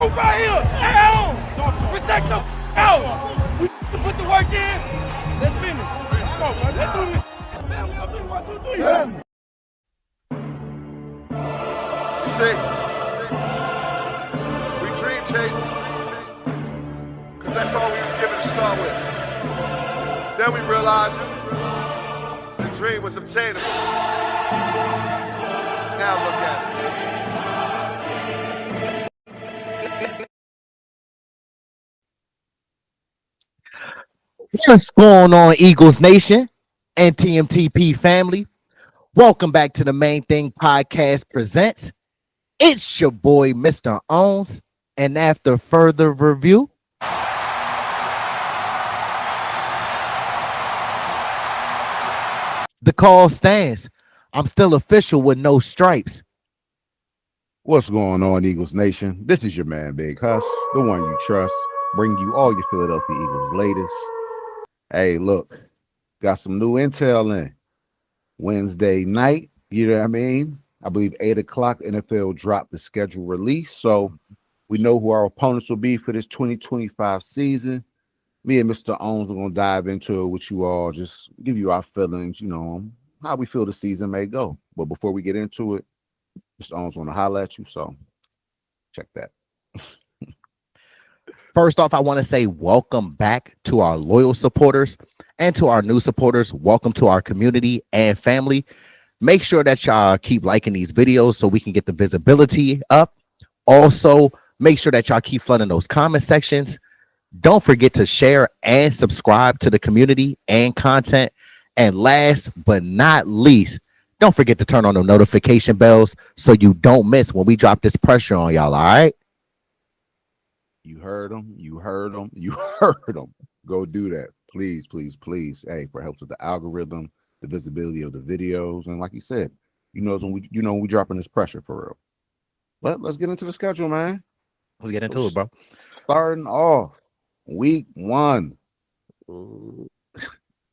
Right here, down. Protect your out. We put the work in. Let's finish. Come on, man. Let's do this. Family, I'll do 1, 2, 3. You see, we dream chase, cause that's all we was given to start with. Then we realized the dream was obtainable. Now look at us. What's going on, Eagles Nation and TMTP family? Welcome back to the Main Thing Podcast presents. It's your boy, Mr. Owens. And after further review, the call stands. I'm still official with no stripes. What's going on, Eagles Nation? This is your man, Big Huss, the one you trust, bringing you all your Philadelphia Eagles latest. Hey, look, got some new intel in. Wednesday night, you know what I mean? I believe 8 o'clock, NFL dropped the schedule release, so we know who our opponents will be for this 2025 season. Me and Mr. Owens are going to dive into it with you all, just give you our feelings, you know, how we feel the season may go. But before we get into it, Mr. Owens want to holler at you, so check that. First off, I want to say welcome back to our loyal supporters and to our new supporters. Welcome to our community and family. Make sure that y'all keep liking these videos so we can get the visibility up. Also, make sure that y'all keep flooding those comment sections. Don't forget to share and subscribe to the community and content. And last but not least, don't forget to turn on the notification bells so you don't miss when we drop this pressure on y'all, all right? You heard them. You heard them. You heard them. Go do that. Please, please, please. Hey, for helps with the algorithm, the visibility of the videos. And like you said, when we dropping this pressure for real. But let's get into the schedule, man. Let's get into it, bro. Starting off week 1.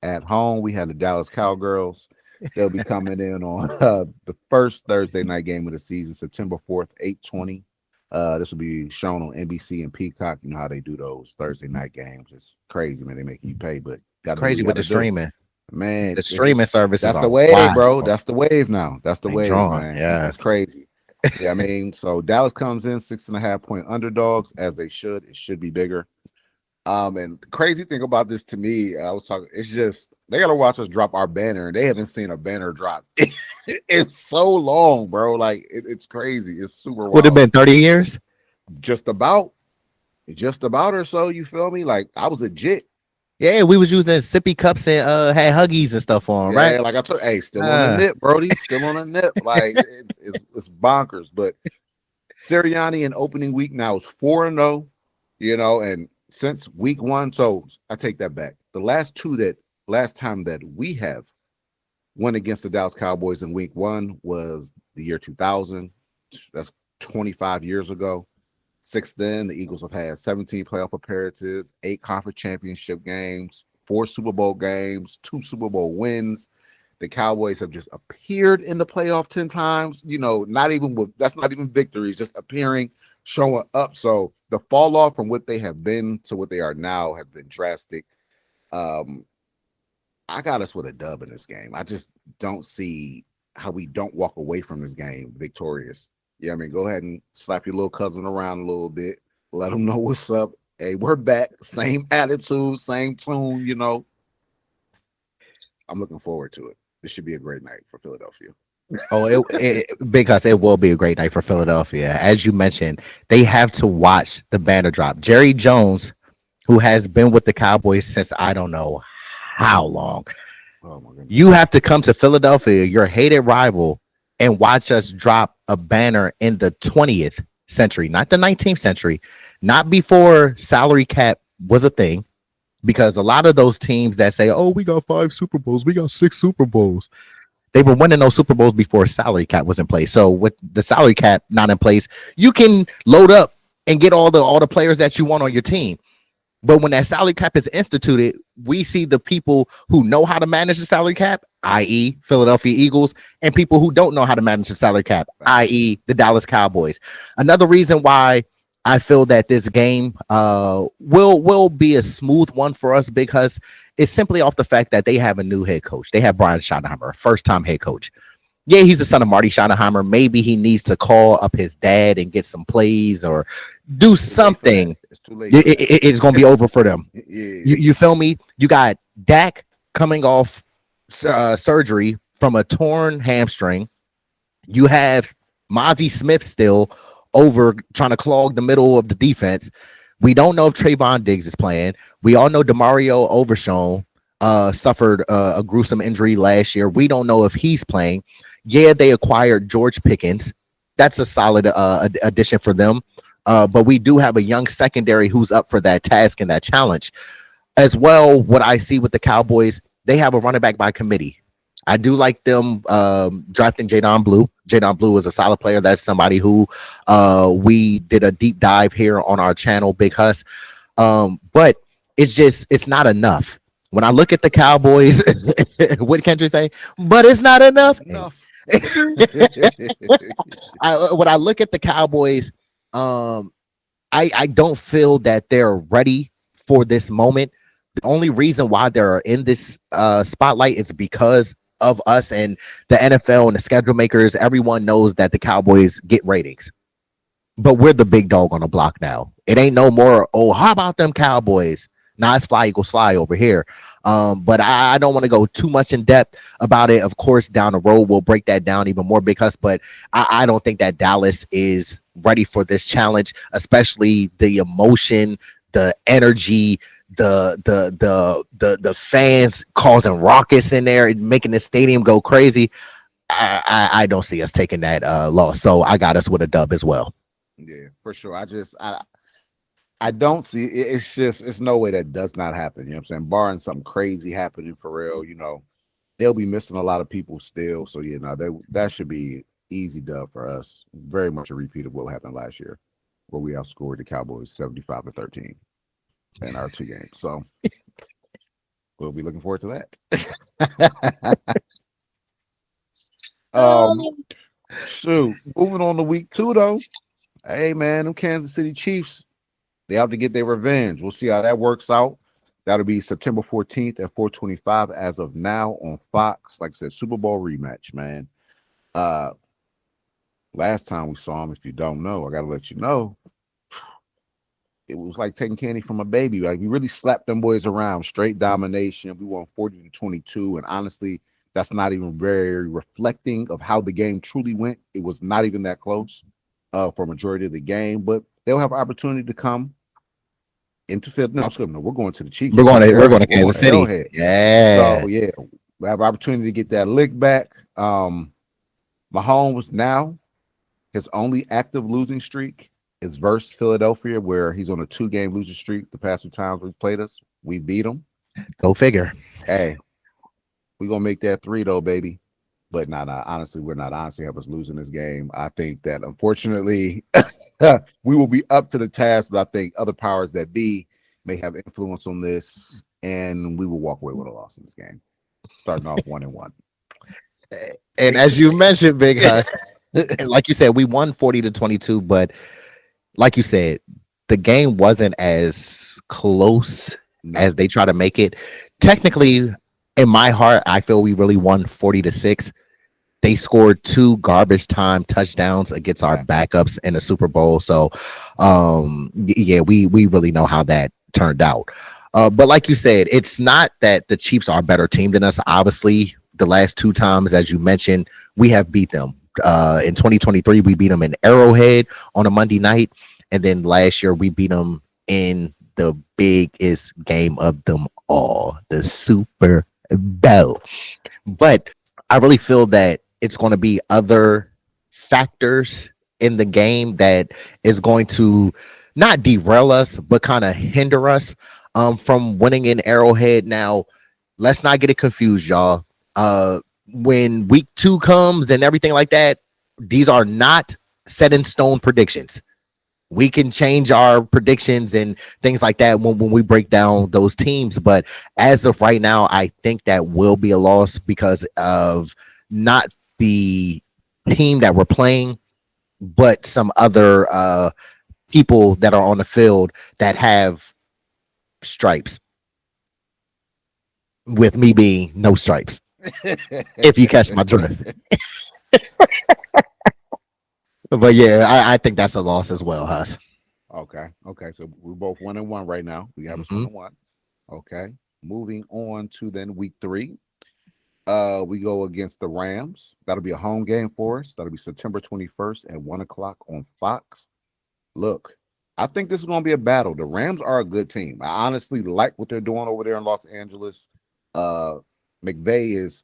At home, we had the Dallas Cowgirls. They'll be coming in on the first Thursday night game of the season, September 4th, 8:20. This will be shown on NBC and Peacock. You know how they do those Thursday night games. It's crazy, man. They make you pay, but it's crazy with the streaming. Man, the streaming services. That's the wave, bro. That's the wave now. That's the wave, man. Yeah, that's crazy. Yeah, I mean, so Dallas comes in 6.5-point underdogs, as they should. It should be bigger. And the crazy thing about this to me, I was talking, it's just they gotta watch us drop our banner, and they haven't seen a banner drop. It's so long, bro. Like it's crazy. It's super wild. Would have been 30 years, just about or so. You feel me? Like I was legit. Yeah, we was using sippy cups and had Huggies and stuff on, right? Yeah, like I told, hey, still on the nip, Brody. Still on the nip. Like it's bonkers. But Sirianni in opening week now is 4-0. You know, and since week 1, so I take that back. The last time that we have won against the Dallas Cowboys in week 1 was the year 2000. That's 25 years ago. Since then, the Eagles have had 17 playoff appearances, 8 conference championship games, 4 Super Bowl games, 2 Super Bowl wins. The Cowboys have just appeared in the playoff 10 times. You know, that's not even victories, just appearing, showing up. So the fall off from what they have been to what they are now have been drastic. I got us with a dub in this game. I just don't see how we don't walk away from this game victorious. Yeah, I mean, go ahead and slap your little cousin around a little bit. Let them know what's up. Hey, we're back. Same attitude, same tune, you know. I'm looking forward to it. This should be a great night for Philadelphia. Because it will be a great night for Philadelphia. As you mentioned, they have to watch the banner drop. Jerry Jones, who has been with the Cowboys since I don't know how long. Oh my goodness. You have to come to Philadelphia, your hated rival, and watch us drop a banner in the 20th century, not the 19th century, not before salary cap was a thing. Because a lot of those teams that say, oh, we got 5 Super Bowls, we got 6 Super Bowls, they were winning those Super Bowls before salary cap was in place. So with the salary cap not in place, you can load up and get all the players that you want on your team. But when that salary cap is instituted, we see the people who know how to manage the salary cap, i.e. Philadelphia Eagles, and people who don't know how to manage the salary cap, i.e. the Dallas Cowboys. Another reason why I feel that this game will be a smooth one for us because it's simply off the fact that they have a new head coach. They have Brian Schottenheimer, first time head coach. Yeah, he's the son of Marty Schottenheimer. Maybe he needs to call up his dad and get some plays or do something. It's too late. It's going to be over for them. Yeah. You feel me? You got Dak coming off surgery from a torn hamstring. You have Mozzie Smith still over trying to clog the middle of the defense. We don't know if Trayvon Diggs is playing. We all know DeMario Overshown suffered a gruesome injury last year. We don't know if he's playing. Yeah, they acquired George Pickens. That's a solid addition for them. But we do have a young secondary who's up for that task and that challenge. As well, what I see with the Cowboys, they have a running back by committee. I do like them drafting Jadon Blue. Jadon Blue is a solid player. That's somebody who we did a deep dive here on our channel, Big Huss. But it's not enough. When I look at the Cowboys, what can you say? But it's not enough. When I look at the Cowboys, I don't feel that they're ready for this moment. The only reason why they're in this spotlight is because of us and the NFL and the schedule makers. Everyone knows that the Cowboys get ratings, but we're the big dog on the block now. It ain't no more, oh, how about them Cowboys? Nah, it's fly equals fly over here. But I don't want to go too much in depth about it. Of course, down the road, we'll break that down even more because, but I don't think that Dallas is ready for this challenge, especially the emotion, the energy, the fans causing raucous in there and making the stadium go crazy. I don't see us taking that loss. So I got us with a dub as well. Yeah, for sure. I don't see it. It's no way that does not happen. You know what I'm saying? Barring something crazy happening for real, they'll be missing a lot of people still. So that should be easy dub for us. Very much a repeat of what happened last year, where we outscored the Cowboys 75-13 in our 2 games. So we'll be looking forward to that. Shoot, moving on to week 2 though. Hey man, them Kansas City Chiefs, they have to get their revenge. We'll see how that works out. That'll be September 14th at 4:25 as of now on Fox. Like I said, Super Bowl rematch, man. Last time we saw him, if you don't know, I gotta let you know, it was like taking candy from a baby. Like, we really slapped them boys around, straight domination. We won 40-22, and honestly, that's not even very reflecting of how the game truly went. It was not even that close for a majority of the game, but they'll have opportunity to come into fifth. No, we're going to the Chiefs. We're going to Kansas City. Yeah. So yeah, we have opportunity to get that lick back. Mahomes now, his only active losing streak is versus Philadelphia, where he's on a 2-game losing streak. The past 2 times we've played us, we beat them. Go figure. Hey, we're gonna make that 3 though, baby. But honestly, we're not honestly have us losing this game. I think that unfortunately we will be up to the task, but I think other powers that be may have influence on this, and we will walk away with a loss in this game, starting off 1-1. And as you mentioned, Big Huss, like you said, we won 40-22, but like you said, the game wasn't as close as they try to make it. Technically, in my heart, I feel we really won 40-6. They scored 2 garbage time touchdowns against our backups in the Super Bowl. So, yeah, we really know how that turned out. But like you said, it's not that the Chiefs are a better team than us. Obviously, the last 2 times, as you mentioned, we have beat them. In 2023, we beat them in Arrowhead on a Monday night. And then last year, we beat them in the biggest game of them all, the Super Bowl. But I really feel that it's going to be other factors in the game that is going to not derail us, but kind of hinder us from winning in Arrowhead. Now, let's not get it confused, y'all. When week 2 comes and everything like that, these are not set in stone predictions. We can change our predictions and things like that when we break down those teams. But as of right now, I think that will be a loss because of not the team that we're playing, but some other people that are on the field that have stripes, with me being no stripes. If you catch my drift. But yeah, I think that's a loss as well, Huss. Okay. Okay. So we're both 1-1 right now. We have us Hmm. 1-1. Okay. Moving on to then week 3. We go against the Rams. That'll be a home game for us. That'll be September 21st at 1 o'clock on Fox. Look, I think this is going to be a battle. The Rams are a good team. I honestly like what they're doing over there in Los Angeles. McVay is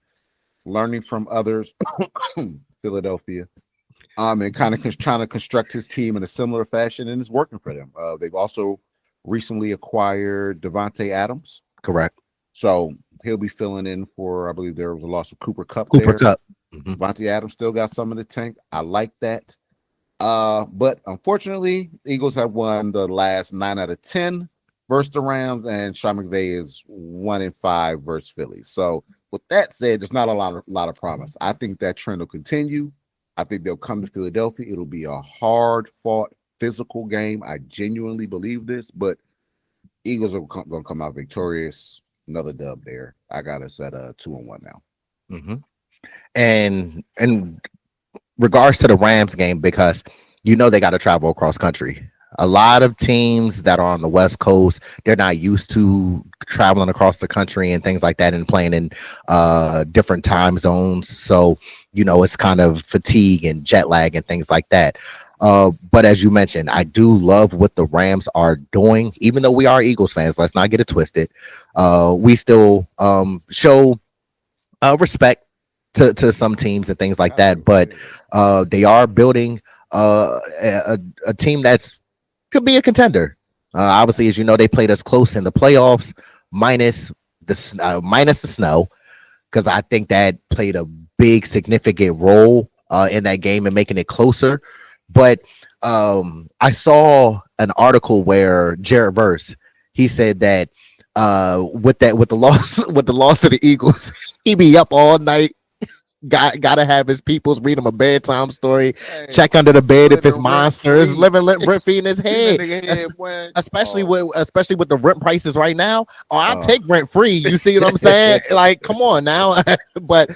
learning from others, Philadelphia, and kind of trying to construct his team in a similar fashion, and it's working for them. They've also recently acquired Devontae Adams, Correct. so he'll be filling in for, I believe there was a loss of Cooper Cup Cooper there. Cup. Hmm. Devontae Adams still got some in the tank. I like that. But unfortunately, Eagles have won the last 9 out of 10 versus the Rams, and Sean McVay is 1-5 versus Philly. So with that said, there's not a lot of promise. I think that trend will continue. I think they'll come to Philadelphia. It'll be a hard-fought, physical game. I genuinely believe this, but Eagles are going to come out victorious. Another dub there. I got us at 2-1 now. Hmm. And in regards to the Rams game, because they got to travel across country. A lot of teams that are on the West Coast, they're not used to traveling across the country and things like that, and playing in different time zones. So, it's kind of fatigue and jet lag and things like that. But as you mentioned, I do love what the Rams are doing. Even though we are Eagles fans, let's not get it twisted. We still show respect to some teams and things like that. But they are building a team that's could be a contender. Obviously, as you know, they played us close in the playoffs, minus the snow, because I think that played a big significant role in that game and making it closer. But I saw an article where Jared Verse, he said that with the loss to the Eagles, he be up all night. Gotta have his peoples read him a bedtime story, check under the bed if it's monsters, living rent free in his head. Especially with the rent prices right now. Oh, I'll take rent free. You see what I'm saying? Like, come on now. But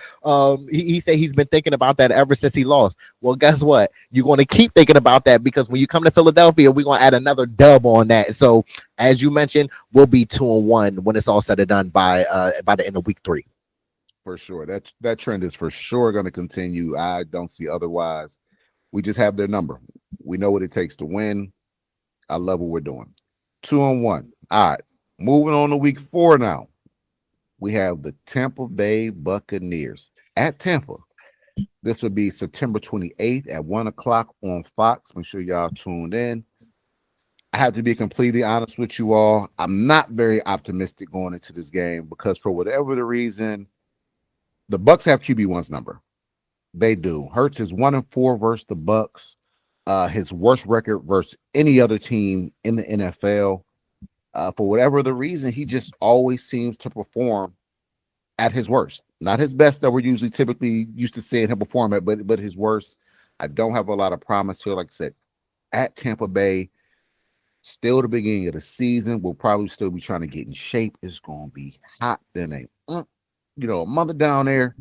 he said he's been thinking about that ever since he lost. Well, guess what? You're going to keep thinking about that, because when you come to Philadelphia, we're going to add another dub on that. So, as you mentioned, we'll be 2-1 when it's all said and done by the end of week 3. For sure. That trend is for sure going to continue. I don't see otherwise. We just have their number. We know what it takes to win. I love what we're doing. 2-1. All right. Moving on to week 4 now. We have the Tampa Bay Buccaneers at Tampa. This will be September 28th at 1 o'clock on Fox. Make sure y'all tuned in. I have to be completely honest with you all. I'm not very optimistic going into this game, because for whatever the reason, the Bucs have QB1's number. They do. Hurts is 1-4 versus the Bucs. His worst record versus any other team in the NFL. For whatever the reason, he just always seems to perform at his worst. Not his best that we're usually typically used to seeing him perform at, but his worst. I don't have a lot of promise here. Like I said, at Tampa Bay, still the beginning of the season. We'll probably still be trying to get in shape. It's going to be hot. Then a mother down there.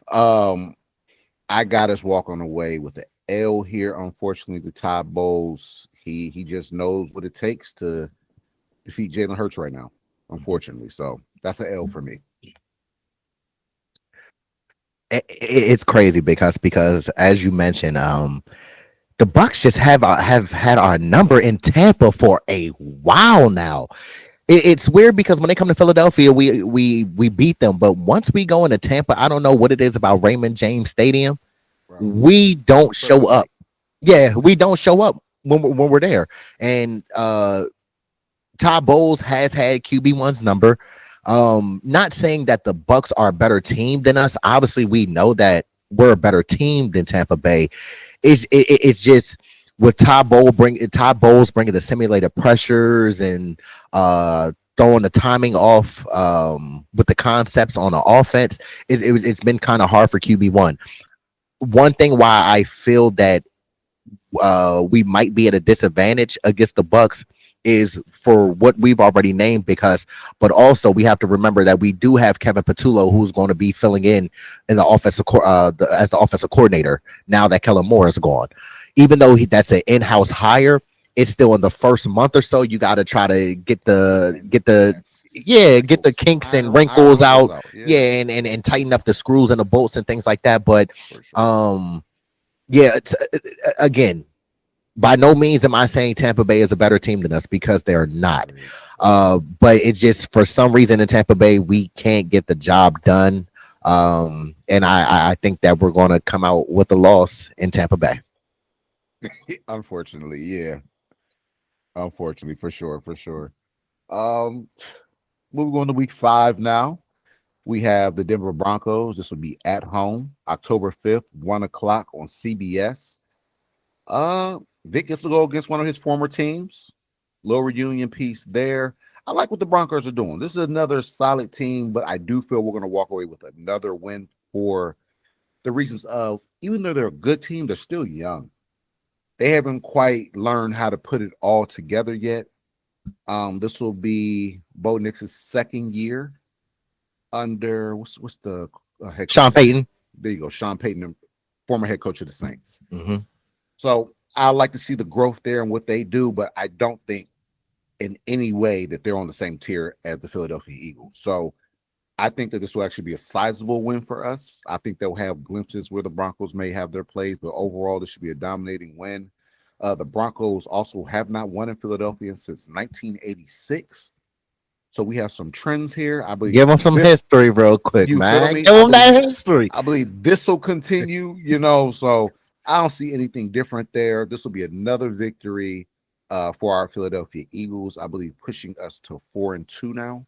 I got us walking away with the L here. Unfortunately, the Todd Bowles, he just knows what it takes to defeat Jalen Hurts right now. Unfortunately, so that's an L for me. It's crazy because as you mentioned, the Bucs just have had our number in Tampa for a while now. It's weird because when they come to Philadelphia, we beat them, but once we go into Tampa, I don't know what it is about Raymond James Stadium. Right. We don't show up. Yeah, we don't show up when we're there. And Todd Bowles has had QB1's number. Not saying that the Bucs are a better team than us. Obviously, we know that we're a better team than Tampa Bay. It's just with Todd Bowles bringing the simulated pressures and throwing the timing off with the concepts on the offense. It's been kind of hard for QB1. One thing why I feel that we might be at a disadvantage against the Bucks is for what we've already named, but also we have to remember that we do have Kevin Patullo, who's going to be filling in the as the offensive coordinator now that Kellen Moore is gone. Even though that's an in-house hire, it's still in the first month or so. You got to try to get the kinks and wrinkles out, and tighten up the screws and the bolts and things like that. But again, by no means am I saying Tampa Bay is a better team than us, because they're not. But it's just for some reason in Tampa Bay we can't get the job done. And I think that we're going to come out with a loss in Tampa Bay. Unfortunately, yeah. Unfortunately, for sure. Moving on to week 5 now. We have the Denver Broncos. This will be at home, October 5th, 1:00 on CBS. Vic gets to go against one of his former teams. Little reunion piece there. I like what the Broncos are doing. This is another solid team, but I do feel we're going to walk away with another win for the reasons of, even though they're a good team, they're still young. They haven't quite learned how to put it all together yet. This will be Bo Nix's second year under what's the head coach? Sean Payton. There you go, Sean Payton, former head coach of the Saints. Mm-hmm. So I like to see the growth there and what they do, but I don't think in any way that they're on the same tier as the Philadelphia Eagles. So I think that this will actually be a sizable win for us. I think they'll have glimpses where the Broncos may have their plays, but overall, this should be a dominating win. The Broncos also have not won in Philadelphia since 1986. So we have some trends here. I believe give them some history real quick, man. Give them that history. I believe this will continue, so I don't see anything different there. This will be another victory for our Philadelphia Eagles. I believe pushing us to 4-2 now.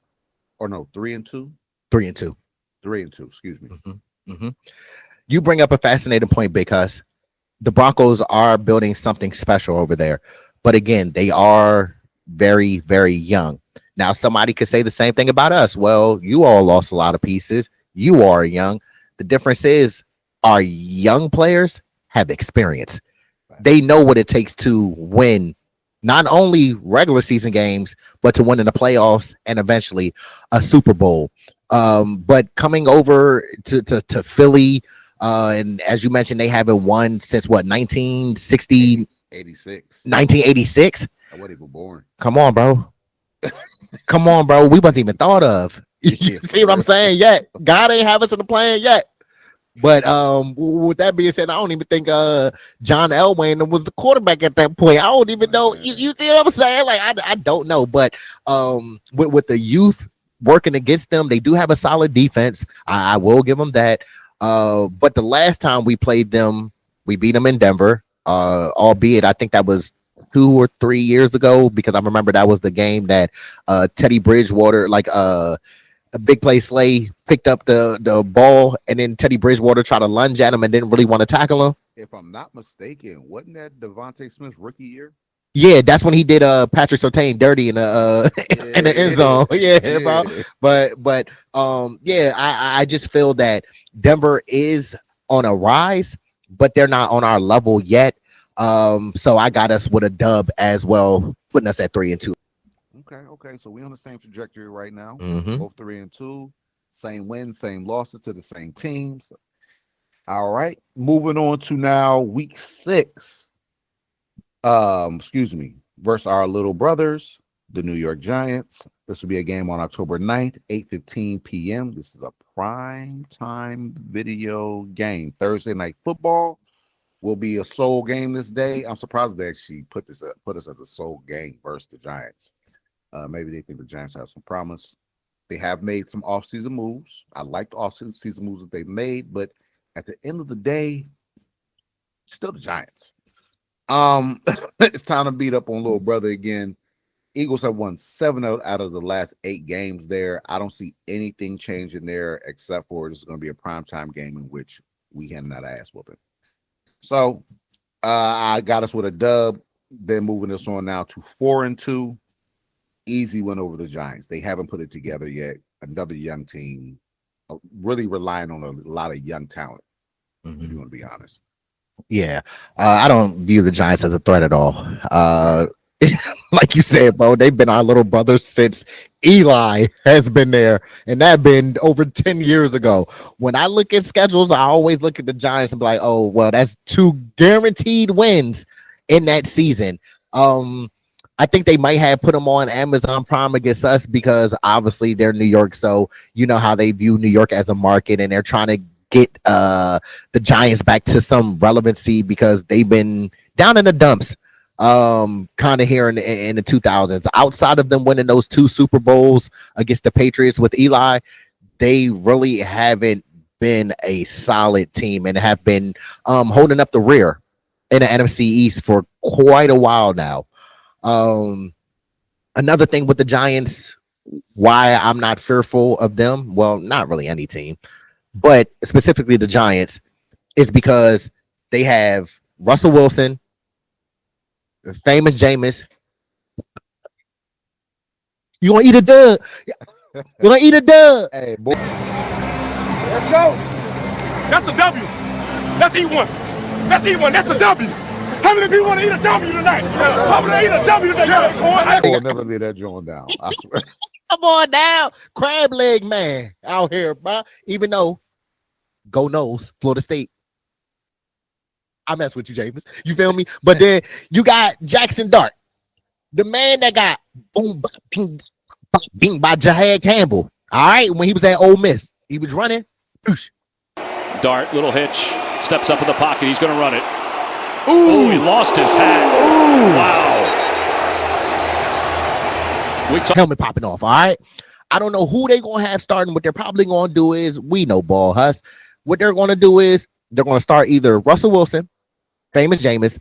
Or no, 3-2. 3-2. 3-2, excuse me. Mm-hmm. Mm-hmm. You bring up a fascinating point, because the Broncos are building something special over there. But again, they are very, very young. Now, somebody could say the same thing about us. Well, you all lost a lot of pieces. You are young. The difference is our young players have experience. They know what it takes to win not only regular season games, but to win in the playoffs and eventually a Super Bowl. But coming over to Philly, and as you mentioned, they haven't won since what, 1986. I wasn't even born. Come on, bro. We wasn't even thought of. You see what I'm saying? Yet God ain't have us in the plan yet. But with that being said, I don't even think John Elway was the quarterback at that point. I don't even know. You see what I'm saying? Like I don't know. But with the youth working against them, they do have a solid defense. I will give them that. But the last time we played them, we beat them in Denver. Albeit I think that was 2 or 3 years ago, because I remember that was the game that Teddy Bridgewater, a big play Slay picked up the ball, and then Teddy Bridgewater tried to lunge at him and didn't really want to tackle him. If I'm not mistaken, wasn't that Devontae Smith's rookie year? Yeah, that's when he did Patrick Surtain dirty in the in the end zone. Yeah, bro. But I just feel that Denver is on a rise, but they're not on our level yet. So I got us with a dub as well, putting us at 3-2. Okay. So we on the same trajectory right now. Mm-hmm. Both 3-2, same wins, same losses to the same teams. All right, moving on to now week 6. Versus our little brothers, the New York Giants. This will be a game on October 9th, 8:15 p.m. This is a prime time video game. Thursday night football will be a soul game this day. I'm surprised they actually put us as a soul game versus the Giants. Maybe they think the Giants have some promise. They have made some offseason moves. I like the offseason moves that they've made, but at the end of the day, still the Giants. It's time to beat up on little brother again. Eagles have won 7 out of the last 8 games there. I don't see anything changing there except for this is going to be a primetime game in which we hand that ass whooping. So I got us with a dub, then moving us on now to 4-2. Easy win over the Giants. They haven't put it together yet. Another young team, really relying on a lot of young talent, if you want to be honest. Yeah, I don't view the Giants as a threat at all. Right. Like you said, bro, they've been our little brothers since Eli has been there, and that been over 10 years ago. When I look at schedules, I always look at the Giants and be like, oh, well, that's 2 guaranteed wins in that season. Um, I think they might have put them on Amazon Prime against us because obviously they're New York, so you know how they view New York as a market, and they're trying to get the Giants back to some relevancy because they've been down in the dumps kind of here in the 2000s. Outside of them winning those 2 Super Bowls against the Patriots with Eli, they really haven't been a solid team and have been holding up the rear in the NFC East for quite a while now. um Another thing with the Giants, why I'm not fearful of them, well, not really any team, but specifically the Giants, is because they have Russell Wilson, famous Jameis. You gonna eat a dub? You gonna eat a dub? Hey, boy. Let's go. That's a W. Let's eat one. Let's eat one. That's a W. How many people want to eat a W tonight? How many eat a W tonight? I will never leave that joint down. I swear. Come on now, crab leg man out here, bro. Even though go nose, Florida State. I mess with you, James. You feel me? But then you got Jackson Dart, the man that got boom, ping, bing by Jahad Campbell. All right, when he was at Ole Miss, he was running. Whoosh. Dart, little hitch, steps up in the pocket. He's going to run it. Ooh, he lost his hat. Ooh. Wow. Helmet popping off. All right. I don't know who they're going to have starting. What they're probably going to do is, we know ball Huss. What they're going to do is they're going to start either Russell Wilson, famous Jameis.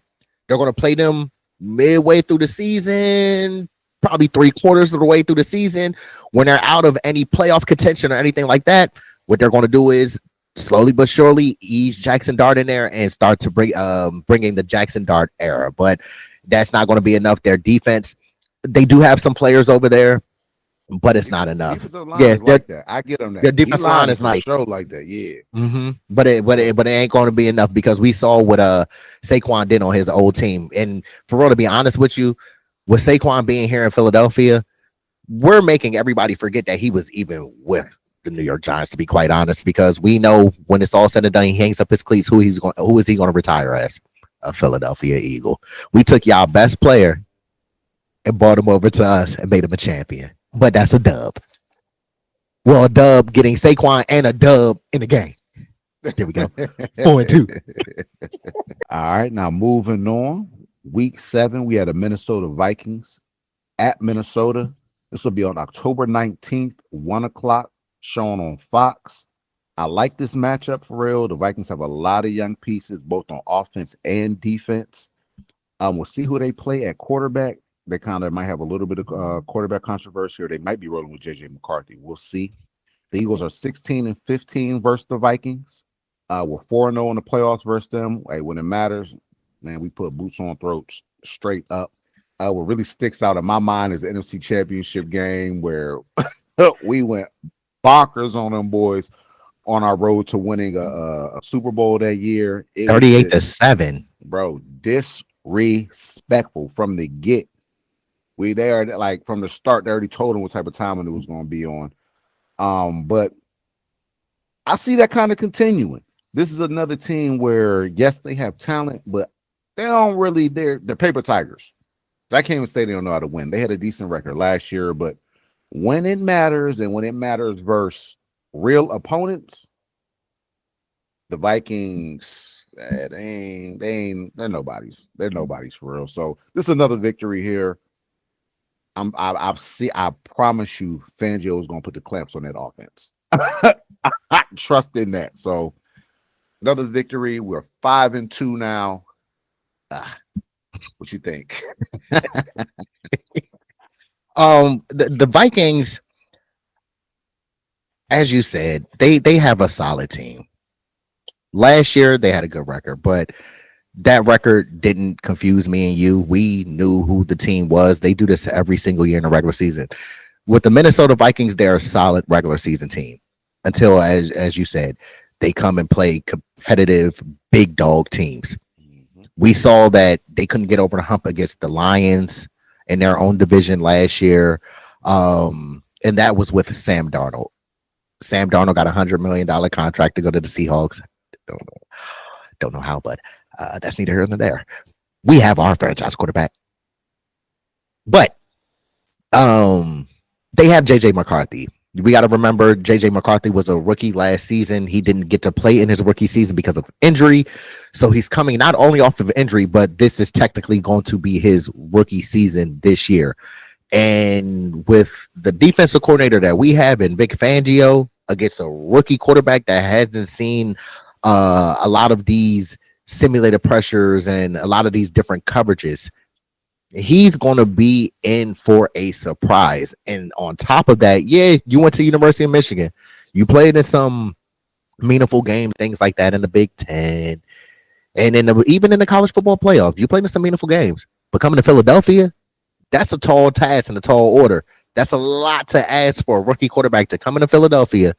They're going to play them midway through the season, probably 3/4 of the way through the season. When they're out of any playoff contention or anything like that, what they're going to do is slowly but surely ease Jackson Dart in there and start to bringing the Jackson Dart era. But that's not going to be enough. Their defense, they do have some players over there, but it's not enough. Yes, like that. I get them that. Their defense line is nice. Show like that, yeah. Mm-hmm. But it ain't going to be enough because we saw what Saquon did on his old team. And for real, to be honest with you, with Saquon being here in Philadelphia, we're making everybody forget that he was even with the New York Giants, to be quite honest, because we know when it's all said and done, he hangs up his cleats. Who is he going to retire as? A Philadelphia Eagle. We took y'all best player and brought him over to us and made him a champion. But that's a dub. Well, a dub getting Saquon and a dub in the game. There we go. 4-2. All right, now moving on. Week 7, we had the Minnesota Vikings at Minnesota. This will be on October 19th, 1 o'clock, shown on Fox. I like this matchup for real. The Vikings have a lot of young pieces, both on offense and defense. We'll see who they play at quarterback. They kind of might have a little bit of quarterback controversy, or they might be rolling with J.J. McCarthy. We'll see. The Eagles are 16-15 versus the Vikings. We're 4-0 in the playoffs versus them. Hey, when it matters, man, we put boots on throats straight up. What really sticks out in my mind is the NFC Championship game where we went bonkers on them boys on our road to winning a Super Bowl that year. 38-7. Bro, disrespectful from the get. We there, like from the start, they already told them what type of timing it was going to be on. But I see that kind of continuing. This is another team where, yes, they have talent, but they don't really, they're paper tigers. I can't even say they don't know how to win. They had a decent record last year, but when it matters and when it matters versus real opponents, the Vikings, they're nobody's. They're nobody's for real. So this is another victory here. I promise you, Fangio is gonna put the clamps on that offense. I trust in that. So another victory. We're 5-2 now. What you think? The Vikings, as you said, they have a solid team. Last year they had a good record, but that record didn't confuse me and you. We knew who the team was. They do this every single year in the regular season. With the Minnesota Vikings, they're a solid regular season team until, as you said, they come and play competitive big dog teams. We saw that they couldn't get over the hump against the Lions in their own division last year. And that was with Sam Darnold. Sam Darnold got $100 million contract to go to the Seahawks. Don't know how, but that's neither here nor there. We have our franchise quarterback. But they have JJ McCarthy. We got to remember JJ McCarthy was a rookie last season. He didn't get to play in his rookie season because of injury. So he's coming not only off of injury, but this is technically going to be his rookie season this year. And with the defensive coordinator that we have in Vic Fangio against a rookie quarterback that hasn't seen a lot of these simulated pressures and a lot of these different coverages, he's going to be in for a surprise. And on top of that, yeah, you went to University of Michigan. You played in some meaningful games, things like that in the Big Ten. And even in the college football playoffs, you played in some meaningful games. But coming to Philadelphia, that's a tall task and a tall order. That's a lot to ask for a rookie quarterback to come into Philadelphia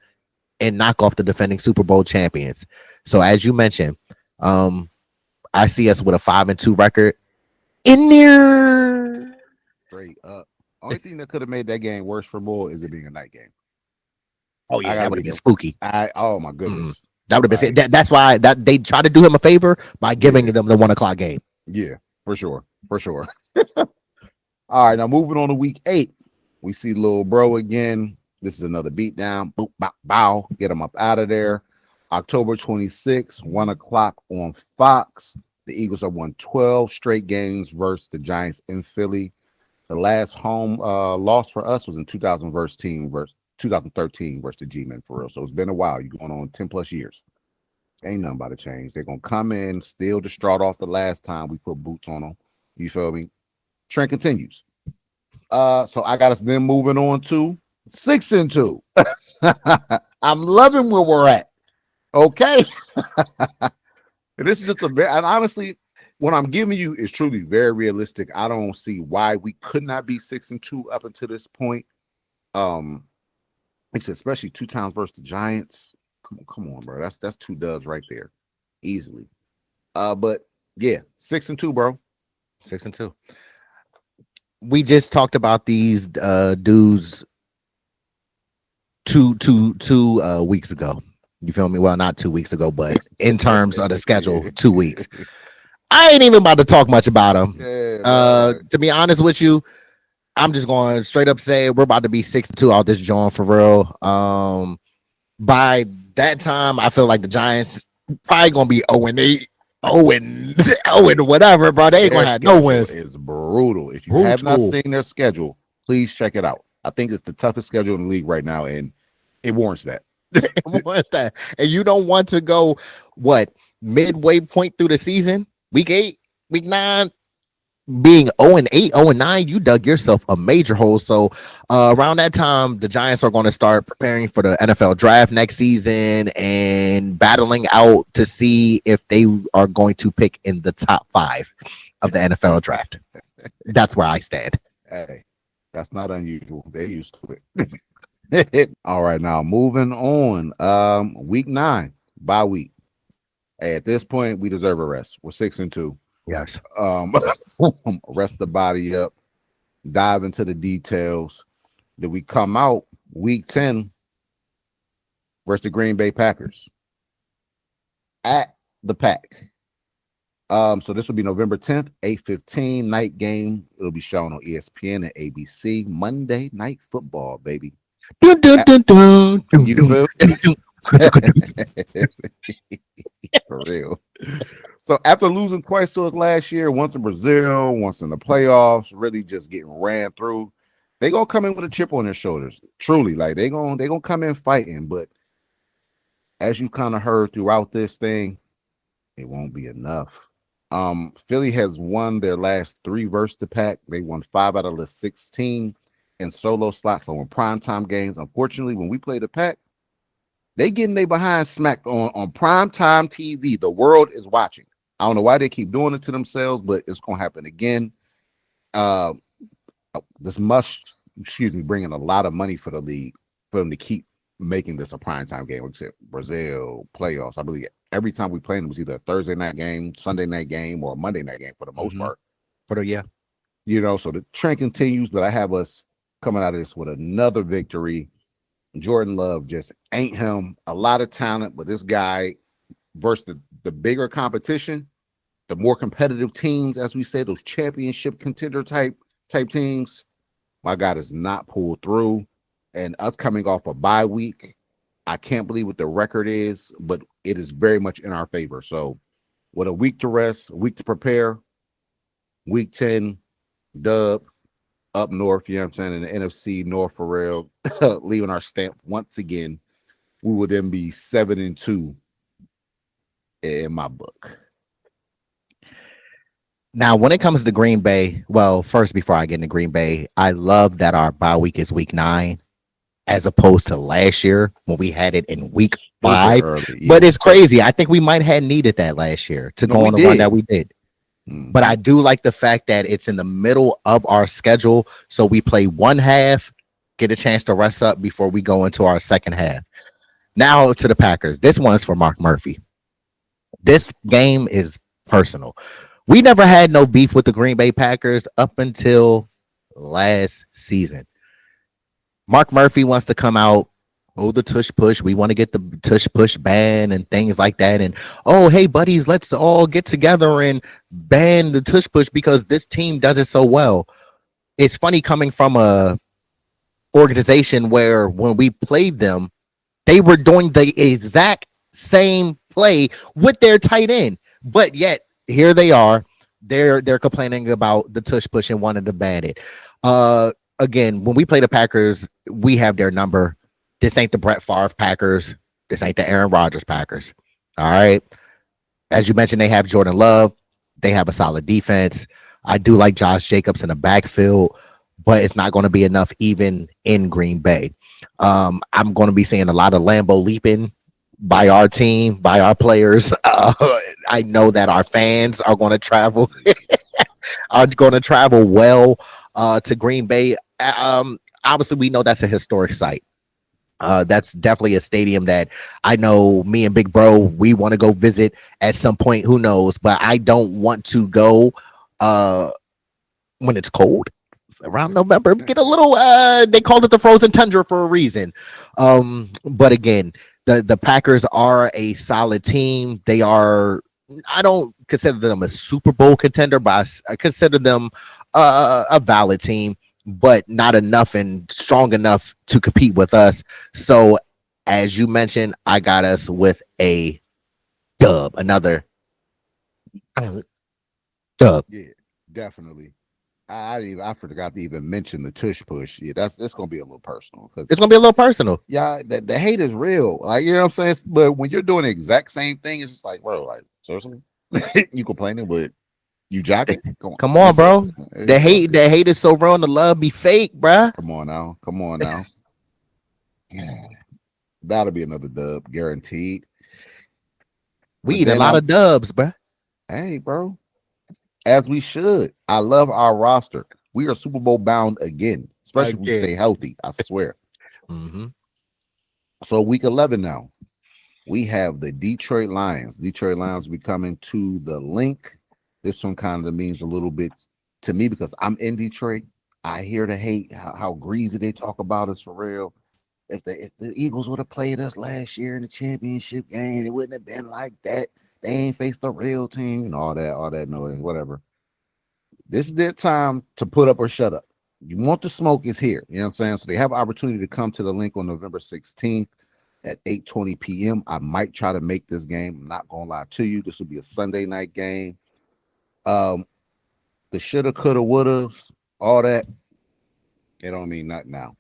and knock off the defending Super Bowl champions. So as you mentioned, I see us with a 5-2 record. In there, straight up. Only thing that could have made that game worse for Bull is it being a night game. Oh yeah, that would have been spooky. Oh my goodness, that would have been. That's why that they try to do him a favor by giving them the 1 o'clock game. Yeah, for sure. All right, now moving on to week 8, we see Lil Bro again. This is another beatdown. Boop, bow, bow. Get him up out of there. October 26th, 1 o'clock on Fox. The Eagles have won 12 straight games versus the Giants in Philly. The last home loss for us was in 2013 versus the G-Men for real. So it's been a while. You're going on 10 plus years. Ain't nothing about to change. They're going to come in still distraught off the last time we put boots on them. You feel me? Trend continues. So I got us then moving on to 6-2. I'm loving where we're at. Okay. This is just and honestly, what I'm giving you is truly very realistic. I don't see why we could not be 6-2 up until this point. Especially 2 times versus the Giants. Come on, bro. That's 2 dubs right there, easily. But yeah, 6-2, bro. 6-2. We just talked about these dudes two weeks ago. You feel me? Well, not 2 weeks ago, but in terms of the schedule, 2 weeks. I ain't even about to talk much about them. Yeah, to be honest with you, I'm just going straight up say we're about to be 6-2 out this joint for real. By that time, I feel like the Giants probably gonna be 0-8, 0 whatever, bro. They ain't gonna have no wins. It's brutal. If you have not seen their schedule, please check it out. I think it's the toughest schedule in the league right now, and it warrants that. What's that? And you don't want to go midway point through the season, week 8, week 9, being 0-8, 0-9, you dug yourself a major hole. So around that time, the Giants are going to start preparing for the NFL draft next season and battling out to see if they are going to pick in the top 5 of the NFL draft. That's where I stand. Hey, that's not unusual. They're used to it. All right, now moving on. Week 9, bye week. Hey, at this point, we deserve a rest. We're 6-2. Yes. Rest the body up, dive into the details. Then we come out week 10 versus the Green Bay Packers at the Pack. So this will be November 10th, 8:15 night game. It'll be shown on ESPN and ABC. Monday Night Football, baby. Dun, dun, dun, dun, dun, You feel? For real. So after losing twice to us last year, once in Brazil, once in the playoffs, really just getting ran through, they gonna come in with a chip on their shoulders. Truly, like they gonna come in fighting. But as you kind of heard throughout this thing, it won't be enough. Philly has won their last 3 versus the Pack. They won 5 out of the 16 in solo slots. So in primetime games, unfortunately, when we play the Pack, they getting they behind smacked on primetime TV. The world is watching. I don't know why they keep doing it to themselves, but it's gonna happen again. This must, bring in a lot of money for the league for them to keep making this a primetime game. Except Brazil playoffs, I believe every time we played, it was either a Thursday night game, Sunday night game, or a Monday night game for the most part. So the trend continues, but I have us coming out of this with another victory. Jordan Love just ain't him. A lot of talent, but this guy versus the bigger competition, the more competitive teams, as we say, those championship contender type teams, my guy does not pull through. And us coming off a bye week, I can't believe what the record is, but it is very much in our favor. So with a week to rest, a week to prepare, week 10, dub up north, you know what I'm saying, in the NFC North for real, leaving our stamp once again, we would then be 7-2 in my book. Now, when it comes to Green Bay, well, first, before I get into Green Bay, I love that our bye week is week 9 as opposed to last year when we had it in week 5. But it's crazy. I think we might have needed that last year to go on the run that we did. But I do like the fact that it's in the middle of our schedule. So we play one half, get a chance to rest up before we go into our second half. Now to the Packers. This one's for Mark Murphy. This game is personal. We never had no beef with the Green Bay Packers up until last season. Mark Murphy wants to come out, the tush push. We want to get the tush push ban and things like that. And, hey, buddies, let's all get together and ban the tush push because this team does it so well. It's funny coming from a organization where when we played them, they were doing the exact same play with their tight end. But yet, here they are. They're complaining about the tush push and wanting to ban it. Again, when we play the Packers, we have their number. This ain't the Brett Favre Packers. This ain't the Aaron Rodgers Packers. All right. As you mentioned, they have Jordan Love. They have a solid defense. I do like Josh Jacobs in the backfield, but it's not going to be enough even in Green Bay. I'm going to be seeing a lot of Lambo leaping by our team, by our players. I know that our fans are going to travel, well to Green Bay. Obviously, we know that's a historic site. That's definitely a stadium that I know me and Big Bro, we want to go visit at some point. Who knows? But I don't want to go when it's cold. Around November, get a little. They called it the frozen tundra for a reason. But again, the Packers are a solid team. They are. I don't consider them a Super Bowl contender, but I consider them a valid team, but not enough and strong enough to compete with us. So, as you mentioned, I got us with a dub, another dub. Yeah, definitely. I forgot to even mention the tush push. Yeah, it's gonna be a little personal. It's gonna be a little personal. Yeah, the hate is real. Like, you know what I'm saying? But when you're doing the exact same thing, it's just like, bro, like, seriously, you complaining, but you jocking? Come on, bro. The hate is so real and the love be fake, bro. Come on now. That'll be another dub, guaranteed. We eat a lot of dubs, bro. Hey, bro. As we should. I love our roster. We are Super Bowl bound again, especially if we stay healthy. I swear. So week 11 now, we have the Detroit Lions. Detroit Lions will be coming to the link. This one kind of means a little bit to me because I'm in Detroit. I hear the hate, how greasy they talk about us for real. If the Eagles would have played us last year in the championship game, it wouldn't have been like that. They ain't faced the real team and all that noise, whatever. This is their time to put up or shut up. You want the smoke is here. You know what I'm saying? So they have an opportunity to come to the link on November 16th at 8:20 p.m. I might try to make this game. I'm not going to lie to you. This will be a Sunday night game. The shoulda, coulda, woulda, all that, it don't mean nothing now.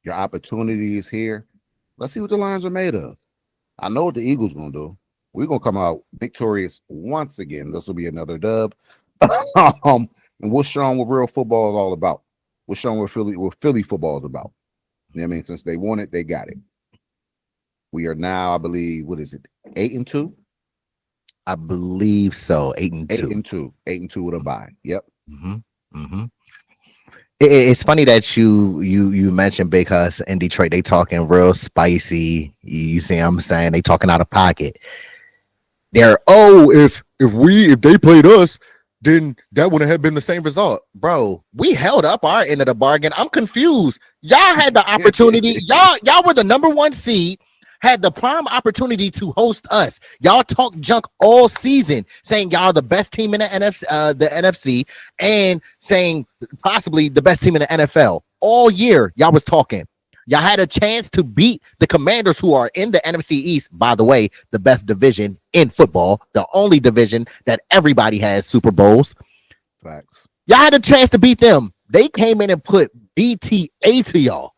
Your opportunity is here. Let's see what the Lions are made of. I know what the Eagles going to do. We're going to come out victorious once again. This will be another dub. And we'll show them what real football is all about. We'll show them what Philly football is about. You know what I mean? Since they won it, they got it. We are now, I believe, what is it? 8-2? I believe so. 8-2. 8-2 with a bye. Yep. It's funny that you mentioned Big Huss in Detroit. They talking real spicy. You see what I'm saying? They talking out of pocket. If they played us, then that wouldn't have been the same result. Bro, we held up our end of the bargain. I'm confused. Y'all had the opportunity. Y'all were the number 1 seed, had the prime opportunity to host us. Y'all talk junk all season, saying y'all the best team in the NFC, and saying possibly the best team in the NFL. All year, y'all was talking. Y'all had a chance to beat the Commanders, who are in the NFC East, by the way, the best division in football, the only division that everybody has Super Bowls. Facts. Y'all had a chance to beat them. They came in and put BTA to y'all.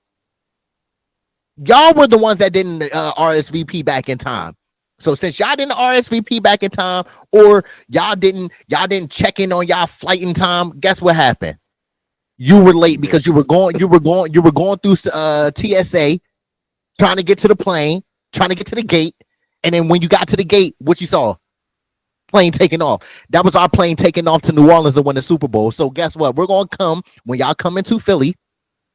Y'all were the ones that didn't RSVP back in time. So since y'all didn't RSVP back in time, or y'all didn't check in on y'all flight in time, guess what happened? You were late because you were going through TSA, trying to get to the plane, trying to get to the gate, and then when you got to the gate, what you saw? Plane taking off. That was our plane taking off to New Orleans to win the Super Bowl. So guess what? We're gonna come when y'all come into Philly.